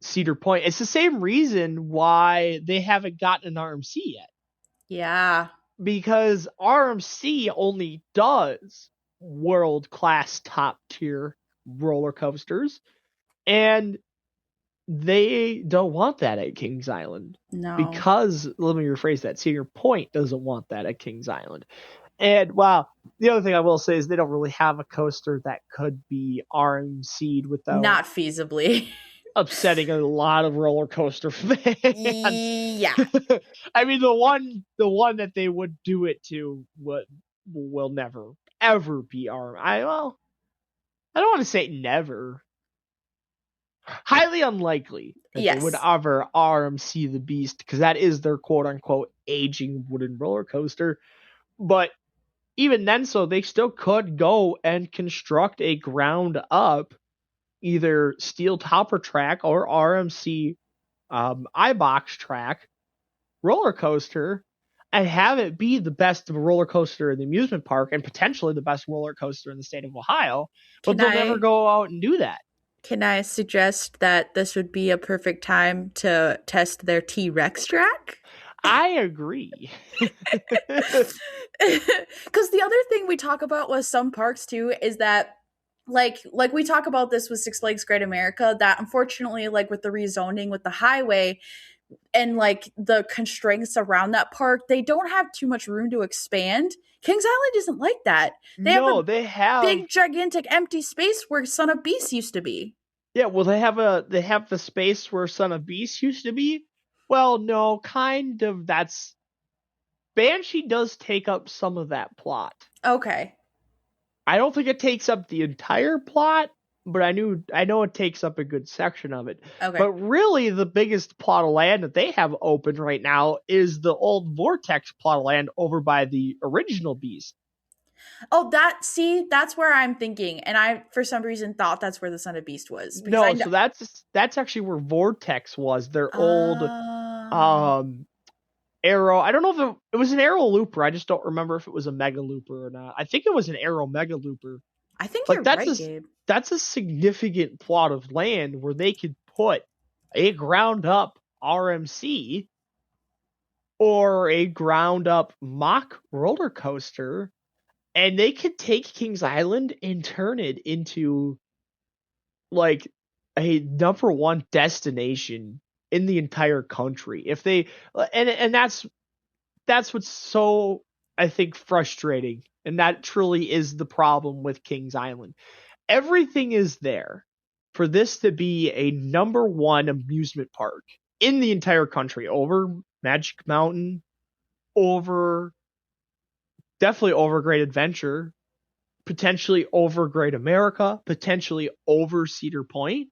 Cedar Point. It's the same reason why they haven't gotten an RMC yet. Yeah. Because RMC only does world class top tier roller coasters, and they don't want that at Kings Island. No. Because, let me rephrase that, Cedar Point doesn't want that at Kings Island. And wow, the other thing I will say is they don't really have a coaster that could be RMC'd without Not feasibly. upsetting a lot of roller coaster fans. Yeah. I mean, the one that they would do it to will never ever be RM. I don't want to say never. Highly unlikely that they would Yes. ever RMC the Beast because that is their quote unquote aging wooden roller coaster. But even then, so they still could go and construct a ground up either steel topper track or RMC iBox track roller coaster and have it be the best roller coaster in the amusement park and potentially the best roller coaster in the state of Ohio, but Can they'll never I go out and do that. can I suggest that this would be a perfect time to test their T-Rex track? I agree. Because the other thing we talk about with some parks too is that like we talk about this with Six Flags Great America, that unfortunately like with the rezoning with the highway and like the constraints around that park, they don't have too much room to expand. Kings Island isn't like that. They have No, a they have. big gigantic empty space where Son of Beast used to be. Yeah, well, they have the space where Son of Beast used to be. Well, no, kind of. That's Banshee does take up some of that plot. Okay. I don't think it takes up the entire plot, but I know it takes up a good section of it. Okay. But really, the biggest plot of land that they have open right now is the old Vortex plot of land over by the original Beast. Oh, that's where I'm thinking, and I for some reason thought that's where the Son of Beast was because I No, know. so that's actually where Vortex was. Their old Uh, um Arrow. I don't know if it was an Arrow Looper. I just don't remember if it was a Mega Looper or not. I think it was an Arrow Mega Looper. I think Like you're right, Gabe. that's a significant plot of land where they could put a ground up RMC or a ground up mock roller coaster, and they could take Kings Island and turn it into like a number one destination in the entire country. If they and that's what's so, I think, frustrating, and that truly is the problem with Kings Island. Everything is there for this to be a number one amusement park in the entire country, over Magic Mountain, over definitely over Great Adventure, potentially over Great America, potentially over Cedar Point,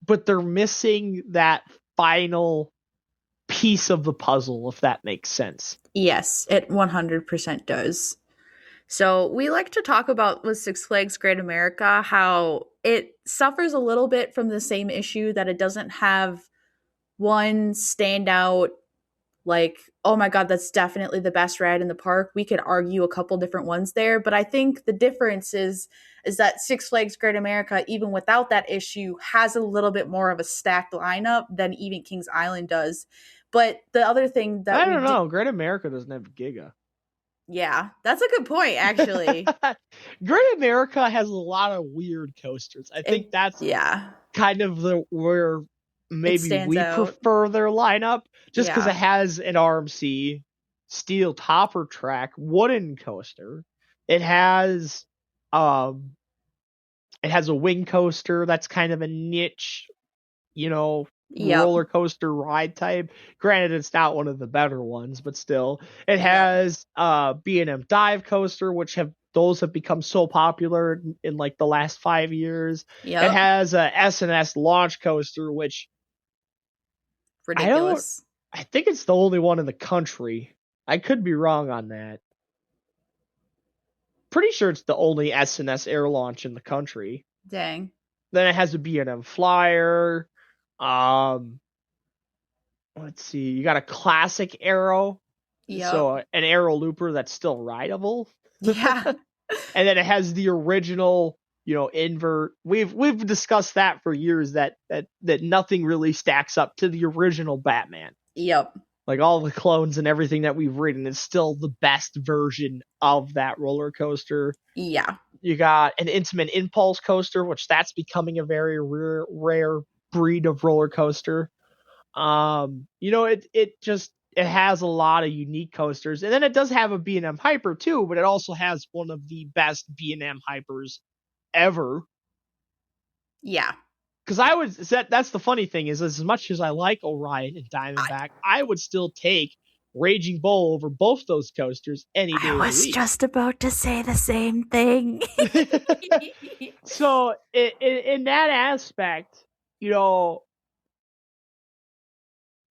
but they're missing that final piece of the puzzle, if that makes sense. Yes, it 100% does. So we like to talk about with Six Flags Great America how it suffers a little bit from the same issue that it doesn't have one standout, like, oh my god, that's definitely the best ride in the park. We could argue a couple different ones there, but I think the difference is that Six Flags Great America, even without that issue, has a little bit more of a stacked lineup than even Kings Island does. But the other thing that I we don't do, know. Great America doesn't have Giga. yeah, that's a good point, actually. Great America has a lot of weird coasters. I think It, that's yeah, kind of the where it maybe stands we out. prefer their lineup, just because it Yeah, has an RMC, steel topper track, wooden coaster. It has um it has a wing coaster that's kind of a niche, you know, yep, roller coaster ride type. Granted, it's not one of the better ones, but still. It yep, has B&M dive coaster, which have become so popular in like the last 5 years. It yep. has a S&S launch coaster, which I don't Ridiculous. I think it's the only one in the country. I could be wrong on that. Pretty sure it's the only S&S air launch in the country. Dang. Then it has a B&M flyer. Um, let's see. You got a classic arrow, Yep. so an arrow looper that's still rideable. Yeah. And then it has the original, invert. We've discussed that for years, that nothing really stacks up to the original Batman. Yep. Like all the clones and everything that we've ridden is still the best version of that roller coaster. Yeah. You got an Intamin Impulse coaster, which that's becoming a very rare breed of roller coaster. It has a lot of unique coasters, and then it does have a B&M Hyper too, but it also has one of the best B&M Hypers ever. Yeah. Because that's the funny thing is, as much as I like Orion and Diamondback, I would still take Raging Bull over both those coasters any I day of the was week. just about to say the same thing. So in that aspect, you know,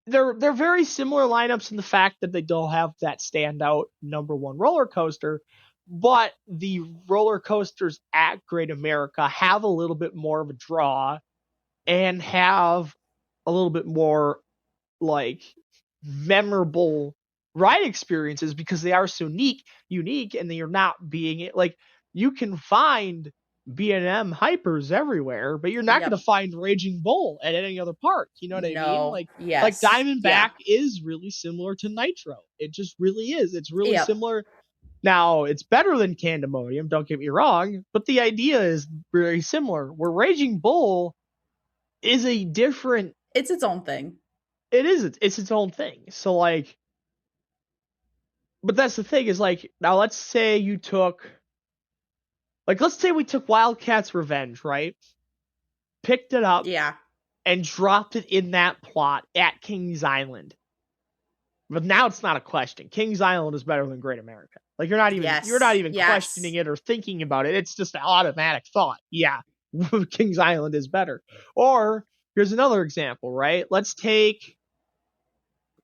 they're very similar lineups in the fact that they don't have that standout number one roller coaster, but the roller coasters at Great America have a little bit more of a draw and have a little bit more like memorable ride experiences because they are so unique, and they are not being like, you can find B&M hypers everywhere, but you're not going Yep. to find Raging Bull at any other park. You know what I mean? No. Like Yes. Yeah. Diamondback is really similar to Nitro. It just really is. It's really Yep. similar. Now, it's better than Candemonium, don't get me wrong, but the idea is very similar. Where Raging Bull is a different, It's its own thing. it's its own thing. So like, but that's the thing is, like, now let's say we took Wildcat's Revenge, right? Picked it up Yeah. and dropped it in that plot at Kings Island. But now it's not a question. Kings Island is better than Great America. Like, you're not Yes. even questioning Yes. it or thinking about it. It's just an automatic thought. Yeah, Kings Island is better. Or here's another example, right? Let's take,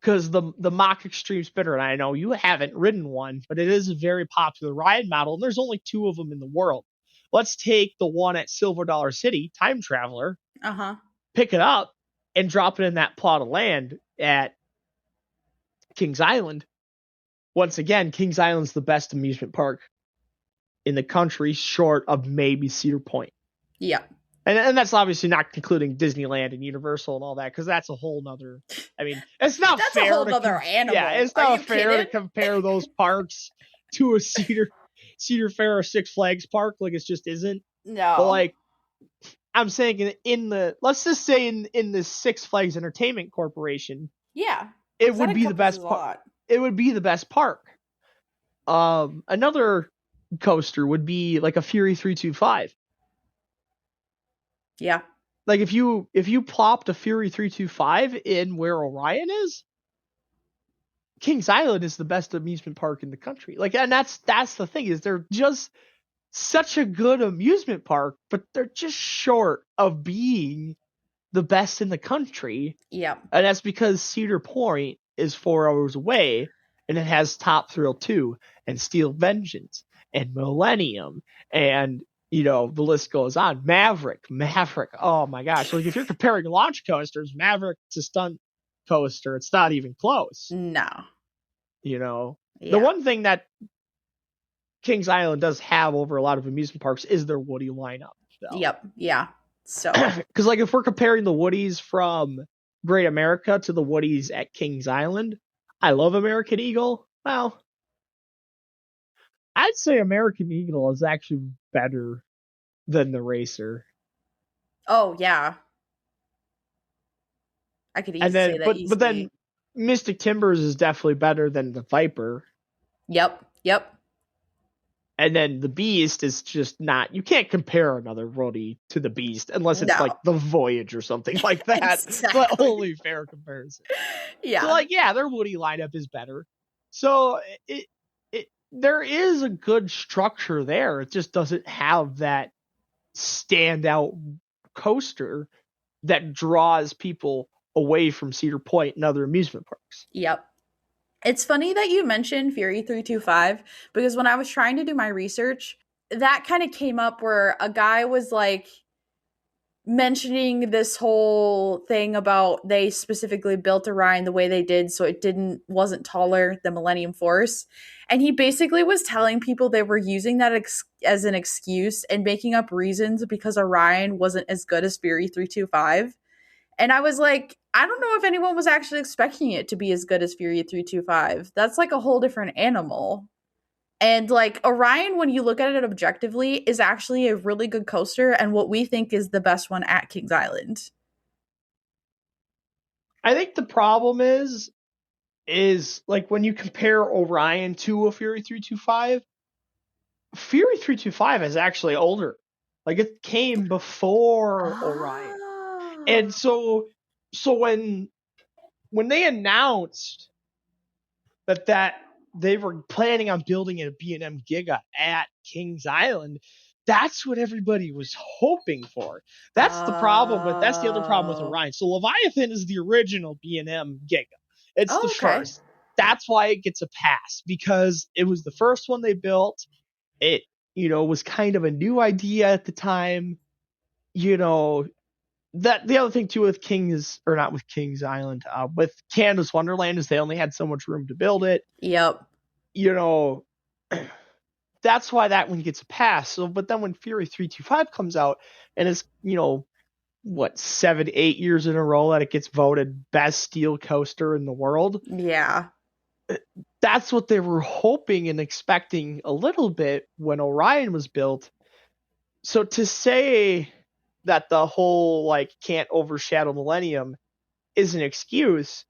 because the mock extreme spinner, and I know you haven't ridden one, but it is a very popular ride model, and there's only two of them in the world. Let's take the one at Silver Dollar City, Time Traveler, Uh-huh. pick it up, and drop it in that plot of land at Kings Island. Once again, Kings Island's the best amusement park in the country, short of maybe Cedar Point. Yeah. And that's obviously not including Disneyland and Universal and all that, because that's a whole nother. I mean, it's not That's a fair whole to nother animal. it's Are not you fair to kidding? compare those parks to a Cedar Fair or Six Flags park. Like, it just isn't. But No. like, I'm saying in the, let's just say in the Six Flags Entertainment Corporation, Yeah. it 'Cause that would be the encompasses best a park. lot. It would be the best park. Another coaster would be like a Fury 325. Yeah. Like, if you plopped a Fury 325 in where Orion is, Kings Island is the best amusement park in the country. Like, and that's the thing, is they're just such a good amusement park, but they're just short of being the best in the country. Yeah. And that's because Cedar Point is 4 hours away, and it has Top Thrill 2 and Steel Vengeance and Millennium, and the list goes on. Maverick. Oh my gosh. Like, if you're comparing launch coasters, Maverick's a stunt coaster. It's not even close. No. The Yeah. one thing that Kings Island does have over a lot of amusement parks is their Woody lineup. So. Yep. Yeah. So. Because, like, if we're comparing the Woodies from Great America to the Woodies at Kings Island, I love American Eagle. Well, I'd say American Eagle is actually better than the Racer. Oh yeah. I could And easily say then, that but then, easily. Mystic Timbers is definitely better than the Viper. Yep. Yep. And then the Beast is just not. You can't compare another Woody to the Beast unless it's like No. the Voyage or something like that. Exactly. The only fair comparison. Yeah. So, like, yeah, their Woody lineup is better. So there is a good structure there. It just doesn't have that standout coaster that draws people away from Cedar Point and other amusement parks. Yep. It's funny that you mentioned Fury 325 because when I was trying to do my research, that kind of came up where a guy was like mentioning this whole thing about they specifically built Orion the way they did so it wasn't taller than Millennium Force, and he basically was telling people they were using that as an excuse and making up reasons because Orion wasn't as good as Fury 325. And I was like, I don't know if anyone was actually expecting it to be as good as Fury 325. That's like a whole different animal. And like Orion, when you look at it objectively, is actually a really good coaster and what we think is the best one at Kings Island. I think the problem is like when you compare Orion to a Fury 325, Fury 325 is actually older. Like, it came before Orion. And so when they announced that they were planning on building a B&M Giga at Kings Island, that's what everybody was hoping for. That's the other problem with Orion. So Leviathan is the original B&M Giga. It's the first. That's why it gets a pass, because it was the first one they built. It, was kind of a new idea at the time. That the other thing too with Kings, or not with Kings Island, with Canada's Wonderland, is they only had so much room to build it. Yep. That's why that one gets a pass. So, but then when Fury 325 comes out and it's 7-8 years in a row that it gets voted best steel coaster in the world. Yeah. That's what they were hoping and expecting a little bit when Orion was built. So to say that the whole like can't overshadow Millennium is an excuse,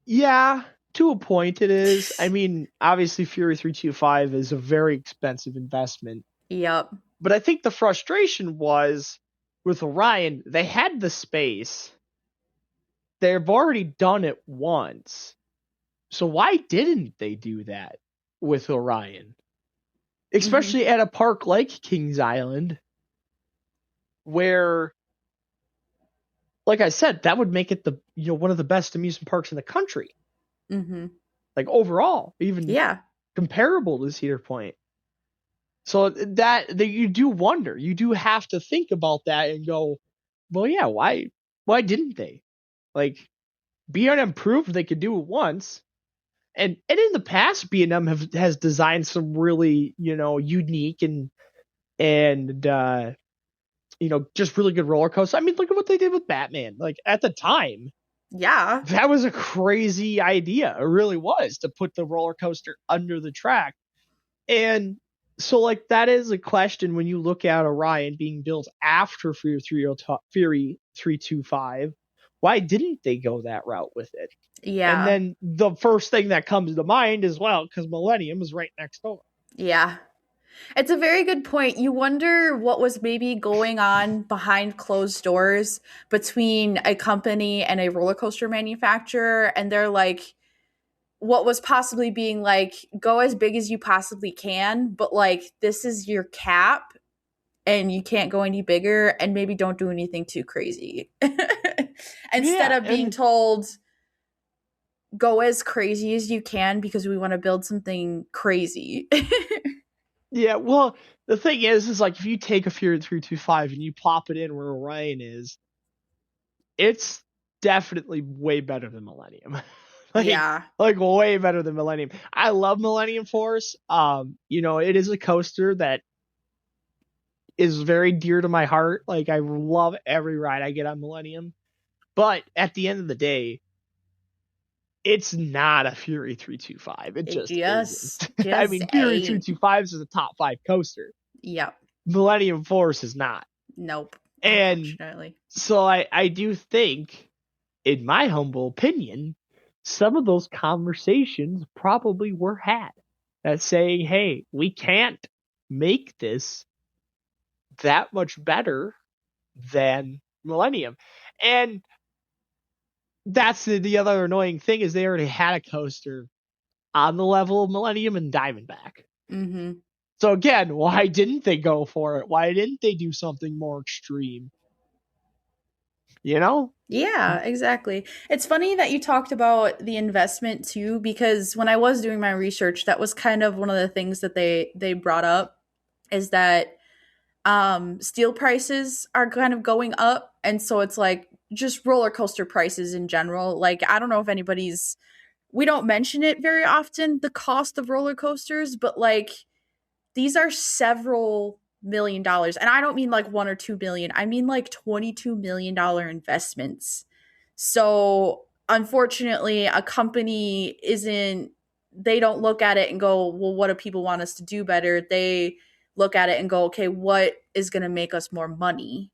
yeah, to a point it is. I mean, obviously Fury 325 is a very expensive investment. Yep. But I think the frustration was with Orion, they had the space. They've already done it once. So why didn't they do that with Orion? Especially at a park like Kings Island, where, like I said, that would make it one of the best amusement parks in the country. Mm-hmm. Like, overall, even comparable to Cedar Point. So that you do wonder, you do have to think about that and go, well, yeah, why didn't they? Like, B&M proved they could do it once. and in the past, B&M has designed some really, unique and just really good roller coasters. I mean, look at what they did with Batman. Like at the time, Yeah. that was a crazy idea. It really was, to put the roller coaster under the track. And so, like, that is a question when you look at Orion being built after Fury 325. Why didn't they go that route with it? And Yeah. then the first thing that comes to mind is, well, because Millennium is right next door. Yeah. It's a very good point. You wonder what was maybe going on behind closed doors between a company and a roller coaster manufacturer. And they're like, what was possibly being like, go as big as you possibly can, but like, this is your cap and you can't go any bigger, and maybe don't do anything too crazy. Instead Yeah, of being and told, go as crazy as you can because we want to build something crazy. yeah, well, the thing is like, if you take a Fury 325 and you plop it in where Orion is, it's definitely way better than Millennium. like Yeah. like way better than Millennium. I love Millennium Force. It is a coaster that is very dear to my heart. Like, I love every ride I get on Millennium. But at the end of the day, it's not a Fury 325. It It just isn't. I just mean, Fury ain't. 325 is a top 5 coaster. Yep. Millennium Force is not. Nope. And Unfortunately. so I do think, in my humble opinion, some of those conversations probably were had. That saying, hey, we can't make this that much better than Millennium. And that's the other annoying thing, is they already had a coaster on the level of Millennium and Diamondback. Mm-hmm. So again, why didn't they go for it? Why didn't they do something more extreme? You know? Yeah, exactly. It's funny that you talked about the investment too, because when I was doing my research, that was kind of one of the things that they brought up, is that steel prices are kind of going up, and so it's like just roller coaster prices in general. Like, I don't know if anybody's, we don't mention it very often, the cost of roller coasters, but like, these are several $1 million. And I don't mean like 1 or 2 billion. I mean like $22 million investments. So unfortunately, a company isn't, they don't look at it and go, well, what do people want us to do better? They look at it and go, okay, what is going to make us more money?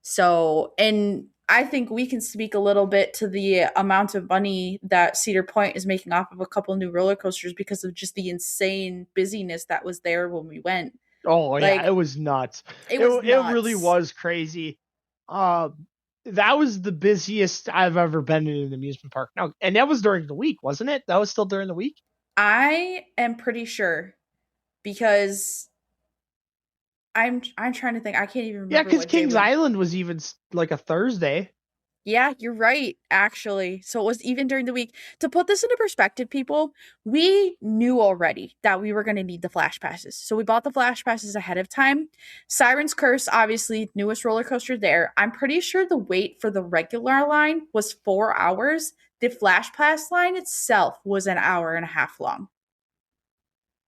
So, and I think we can speak a little bit to the amount of money that Cedar Point is making off of a couple new roller coasters because of just the insane busyness that was there when we went. Oh yeah, it Like, was nuts. it It was it really nuts. was crazy. That was the busiest I've ever been in an amusement park. Now, and that was during the week, wasn't it? That was still during the week. I am pretty sure, because I'm trying to think. I can't even Yeah, remember because what day Kings when. Island was even like a Thursday. Yeah, you're right, actually. So it was even during the week. To put this into perspective, people, we knew already that we were going to need the flash passes. So we bought the flash passes ahead of time. Siren's Curse, obviously, newest roller coaster there. I'm pretty sure the wait for the regular line was 4 hours. The flash pass line itself was an hour and a half long,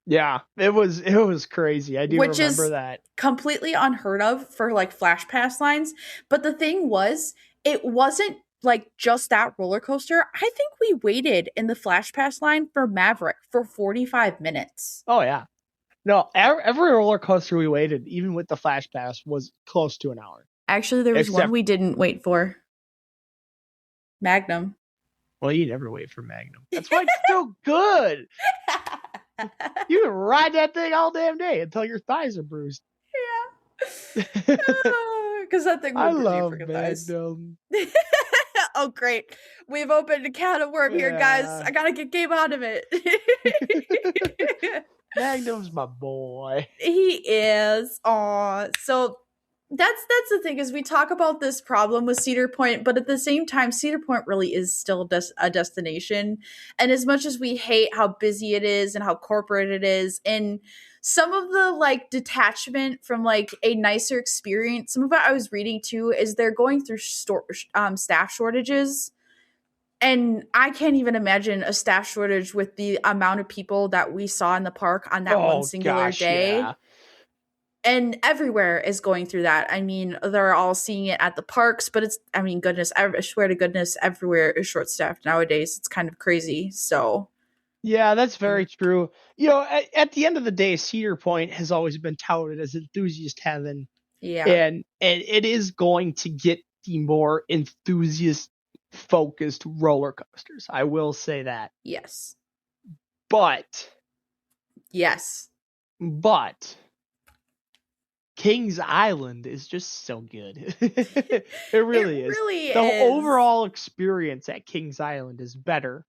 Yeah, it was crazy. I do which remember is that. completely unheard of for like flash pass lines. But the thing was, it wasn't like just that roller coaster. I think we waited in the flash pass line for Maverick for 45 minutes. Oh yeah. No, every roller coaster we waited, even with the flash pass, was close to an hour. Actually, there was one Except, we didn't wait for, Magnum. well, you never wait for Magnum. That's why it's so good. You can ride that thing all damn day until your thighs are bruised. Because that thing I will bruise your love freaking thighs. Magnum. Oh, great. We've opened a can of worm here, guys. Yeah. I gotta get Gabe out of it. Magnum's my boy. He is. Aw. So that's the thing, is we talk about this problem with Cedar Point, but at the same time, Cedar Point really is still a destination. And as much as we hate how busy it is and how corporate it is, and some of the like detachment from like a nicer experience, some of what I was reading too is they're going through staff shortages. And I can't even imagine a staff shortage with the amount of people that we saw in the park on that one Oh singular gosh, yeah. day. And everywhere is going through that. I mean, they're all seeing it at the parks, but it's, I mean, goodness, I swear to goodness, everywhere is short staffed nowadays. It's kind of crazy. So, Yeah, that's very true. At the end of the day, Cedar Point has always been touted as enthusiast heaven, yeah. and it is going to get the more enthusiast focused roller coasters. I will say that. Yes. But Yes. but Kings Island is just so good. It really It is. really The is. overall experience at Kings Island is better,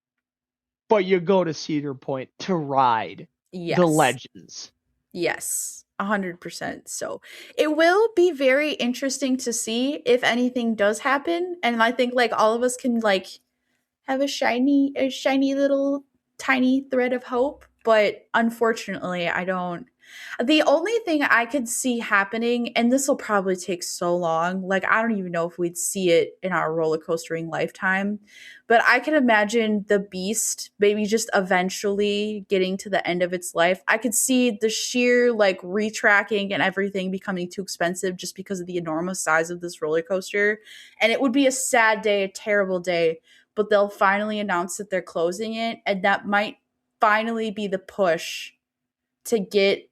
but you go to Cedar Point to ride the Yes. legends. Yes. 100%. So it will be very interesting to see if anything does happen. And I think like all of us can like have a shiny little tiny thread of hope, but unfortunately I don't. The only thing I could see happening, and this will probably take so long, like I don't even know if we'd see it in our roller coastering lifetime, but I can imagine the beast maybe just eventually getting to the end of its life. I could see the sheer like retracking and everything becoming too expensive just because of the enormous size of this roller coaster. And it would be a sad day, a terrible day, but they'll finally announce that they're closing it, and that might finally be the push to get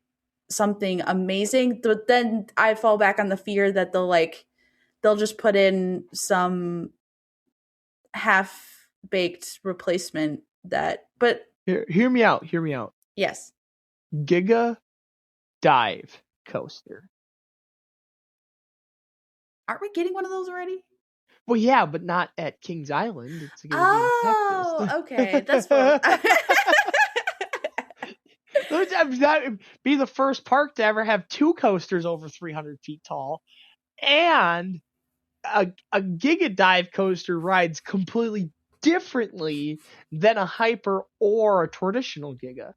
something amazing. But then I fall back on the fear that they'll just put in some half baked replacement that, but Hear me out. Hear me out. yes. Giga Dive Coaster. Aren't we getting one of those already? Well, yeah, but not at Kings Island. It's going to be in Oh, Texas. okay. That's what That would be the first park to ever have two coasters over 300 feet tall, and a Giga Dive coaster rides completely differently than a hyper or a traditional Giga.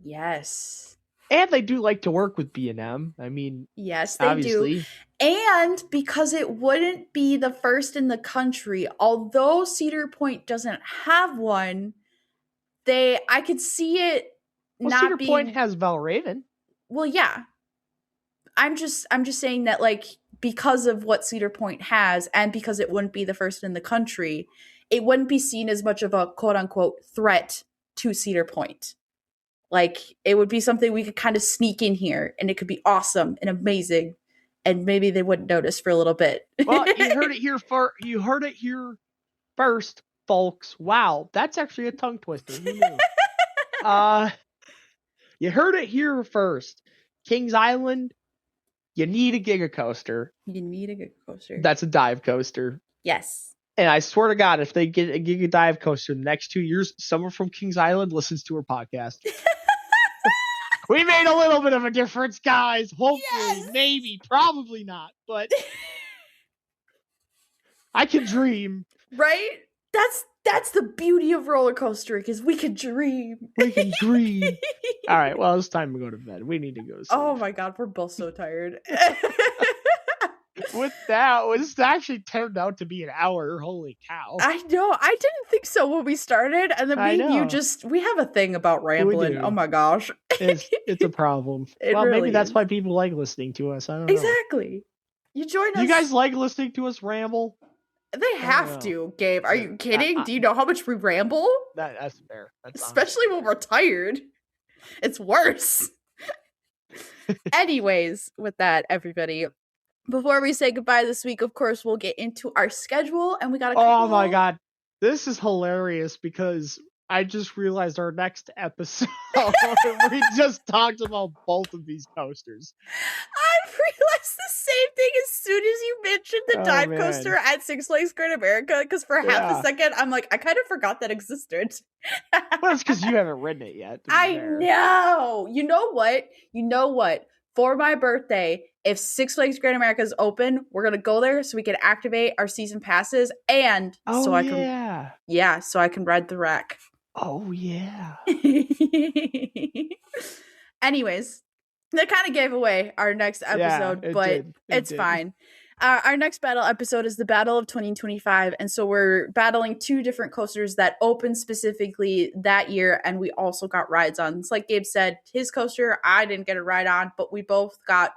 Yes. And they do like to work with B&M. I mean, Yes, they do. obviously. And because it wouldn't be the first in the country, although Cedar Point doesn't have one, I could see it Well, Cedar not Point being, has Valraven. well, yeah. I'm just saying that like because of what Cedar Point has and because it wouldn't be the first in the country, it wouldn't be seen as much of a quote unquote threat to Cedar Point. Like it would be something we could kind of sneak in here and it could be awesome and amazing and maybe they wouldn't notice for a little bit. Well, you heard it here You heard it here first, folks. Wow, that's actually a tongue twister. Who knew? uh, you heard it here first. Kings Island, you need a Giga coaster. You need a good coaster. That's a dive coaster. Yes. And I swear to God, if they get a Giga dive coaster in the next 2 years, someone from Kings Island listens to our podcast. We made a little bit of a difference, guys. Hopefully, Yes! maybe, probably not, but I can dream. Right? That's the beauty of roller coastering is we can dream. We can dream. All right, well, it's time to go to bed. We need to go to sleep. Oh my god, we're both so tired. With that, this actually turned out to be an hour. Holy cow. I know. I didn't think so when we started, and then I me and you know. just we have a thing about We rambling. do. Oh my gosh. It's a problem. It Well, really maybe that's is. why people like listening to us. I don't know. Exactly. You join us. You guys like listening to us ramble? They have know. to, Gabe. Are you kidding? Do you know how much we ramble? That's fair. That's Especially when we're tired. It's worse. Anyways, with that, everybody, before we say goodbye this week, of course, we'll get into our schedule, and we got a couple. Oh my god, this is hilarious because I just realized our next episode we just talked about both of these coasters. I realized the same thing as soon as you mentioned the dive man. coaster at Six Flags Great America, because for half a second, I'm like, I kind of forgot that existed. Well, it's because you haven't ridden it yet. I know. You know what? You know what? For my birthday, if Six Flags Great America is open, we're gonna go there so we can activate our season passes, and so I can, so I can ride the rack. Oh yeah. Anyways, that kind of gave away our next episode, but it's fine. our next battle episode is the Battle of 2025. And so we're battling two different coasters that opened specifically that year. And we also got rides on. It's like Gabe said, his coaster, I didn't get a ride on, but we both got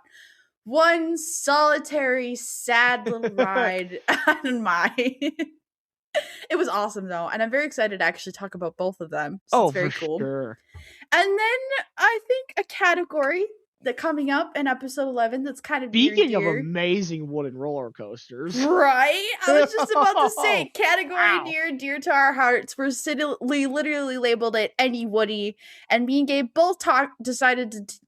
one solitary, sad little ride on mine. It was awesome, though. And I'm very excited to actually talk about both of them. So it's very cool. Sure. And then I think a category that coming up in episode 11 that's kind of Speaking of amazing wooden roller coasters. Right? I was just about to say, category near and dear to our hearts. We literally labeled it Any Woody. And me and Gabe both decided to,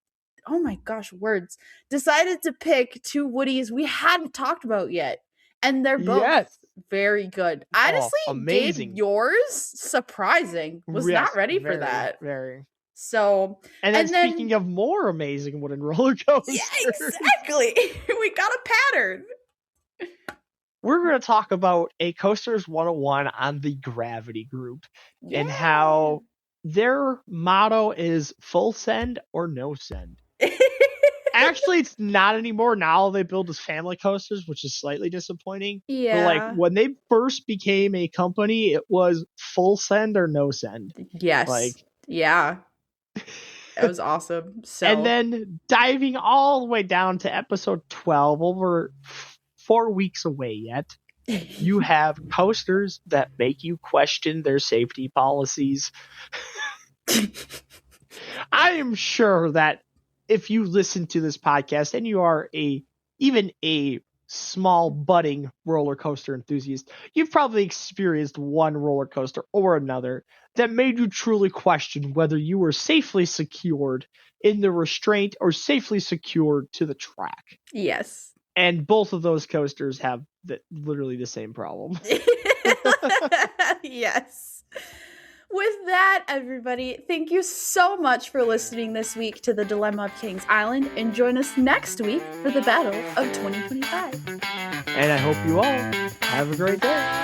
oh my gosh, words. Decided to pick two Woodies we hadn't talked about yet. And they're both very good. Honestly, amazing. Gabe, yours, surprising. Was not ready for that. Very. So, and then speaking of more amazing wooden roller coasters. Yeah, exactly. We got a pattern. We're going to talk about a Coasters 101 on the Gravity Group and how their motto is full send or no send. Actually, it's not anymore. Now they build as family coasters, which is slightly disappointing. Yeah. But like when they first became a company, it was full send or no send. Yes. Yeah. That was awesome. So. And then diving all the way down to episode 12, over 4 weeks away yet, you have coasters that make you question their safety policies. I am sure that if you listen to this podcast and you are even a small budding roller coaster enthusiast, you've probably experienced one roller coaster or another that made you truly question whether you were safely secured in the restraint or safely secured to the track. Yes. And both of those coasters have literally the same problem. Yes. With that, everybody, thank you so much for listening this week to the Dilemma of Kings Island, and join us next week for the Battle of 2025. And I hope you all have a great day.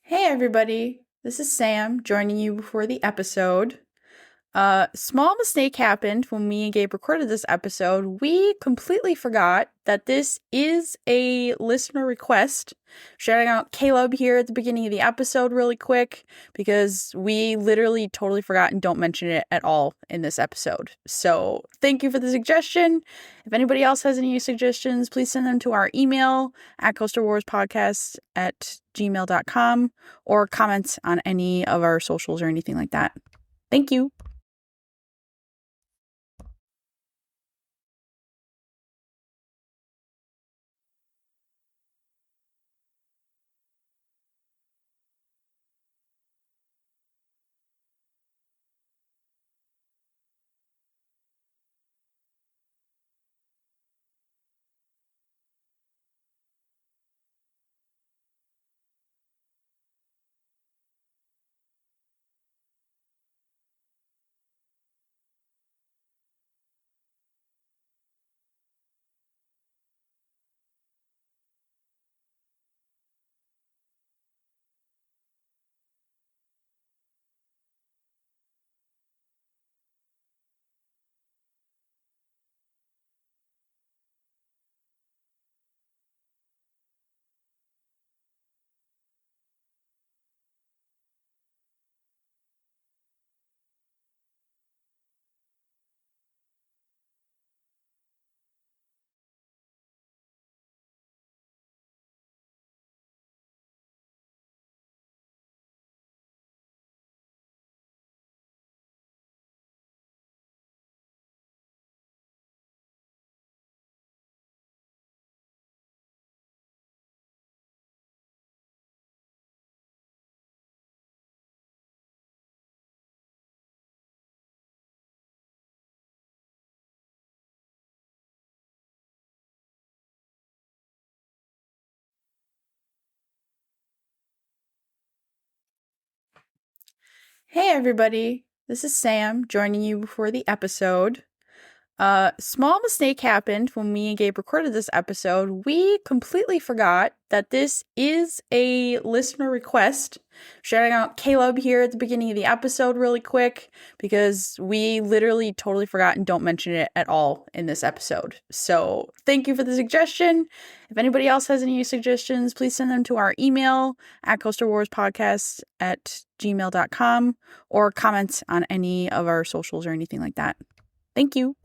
Hey everybody, this is Sam joining you before the episode. Small mistake happened when me and Gabe recorded this episode. We completely forgot that this is a listener request. Shouting out Caleb here at the beginning of the episode really quick because we literally totally forgot and don't mention it at all in this episode. So thank you for the suggestion. If anybody else has any suggestions, please send them to our email at coasterwarspodcast@gmail.com or comments on any of our socials or anything like that. Thank you. Hey everybody, this is Sam joining you before the episode. Small mistake happened when me and Gabe recorded this episode. We completely forgot that this is a listener request. Shouting out Caleb here at the beginning of the episode really quick because we literally totally forgot and don't mention it at all in this episode. So thank you for the suggestion. If anybody else has any suggestions, please send them to our email at coasterwarspodcast@gmail.com or comments on any of our socials or anything like that. Thank you.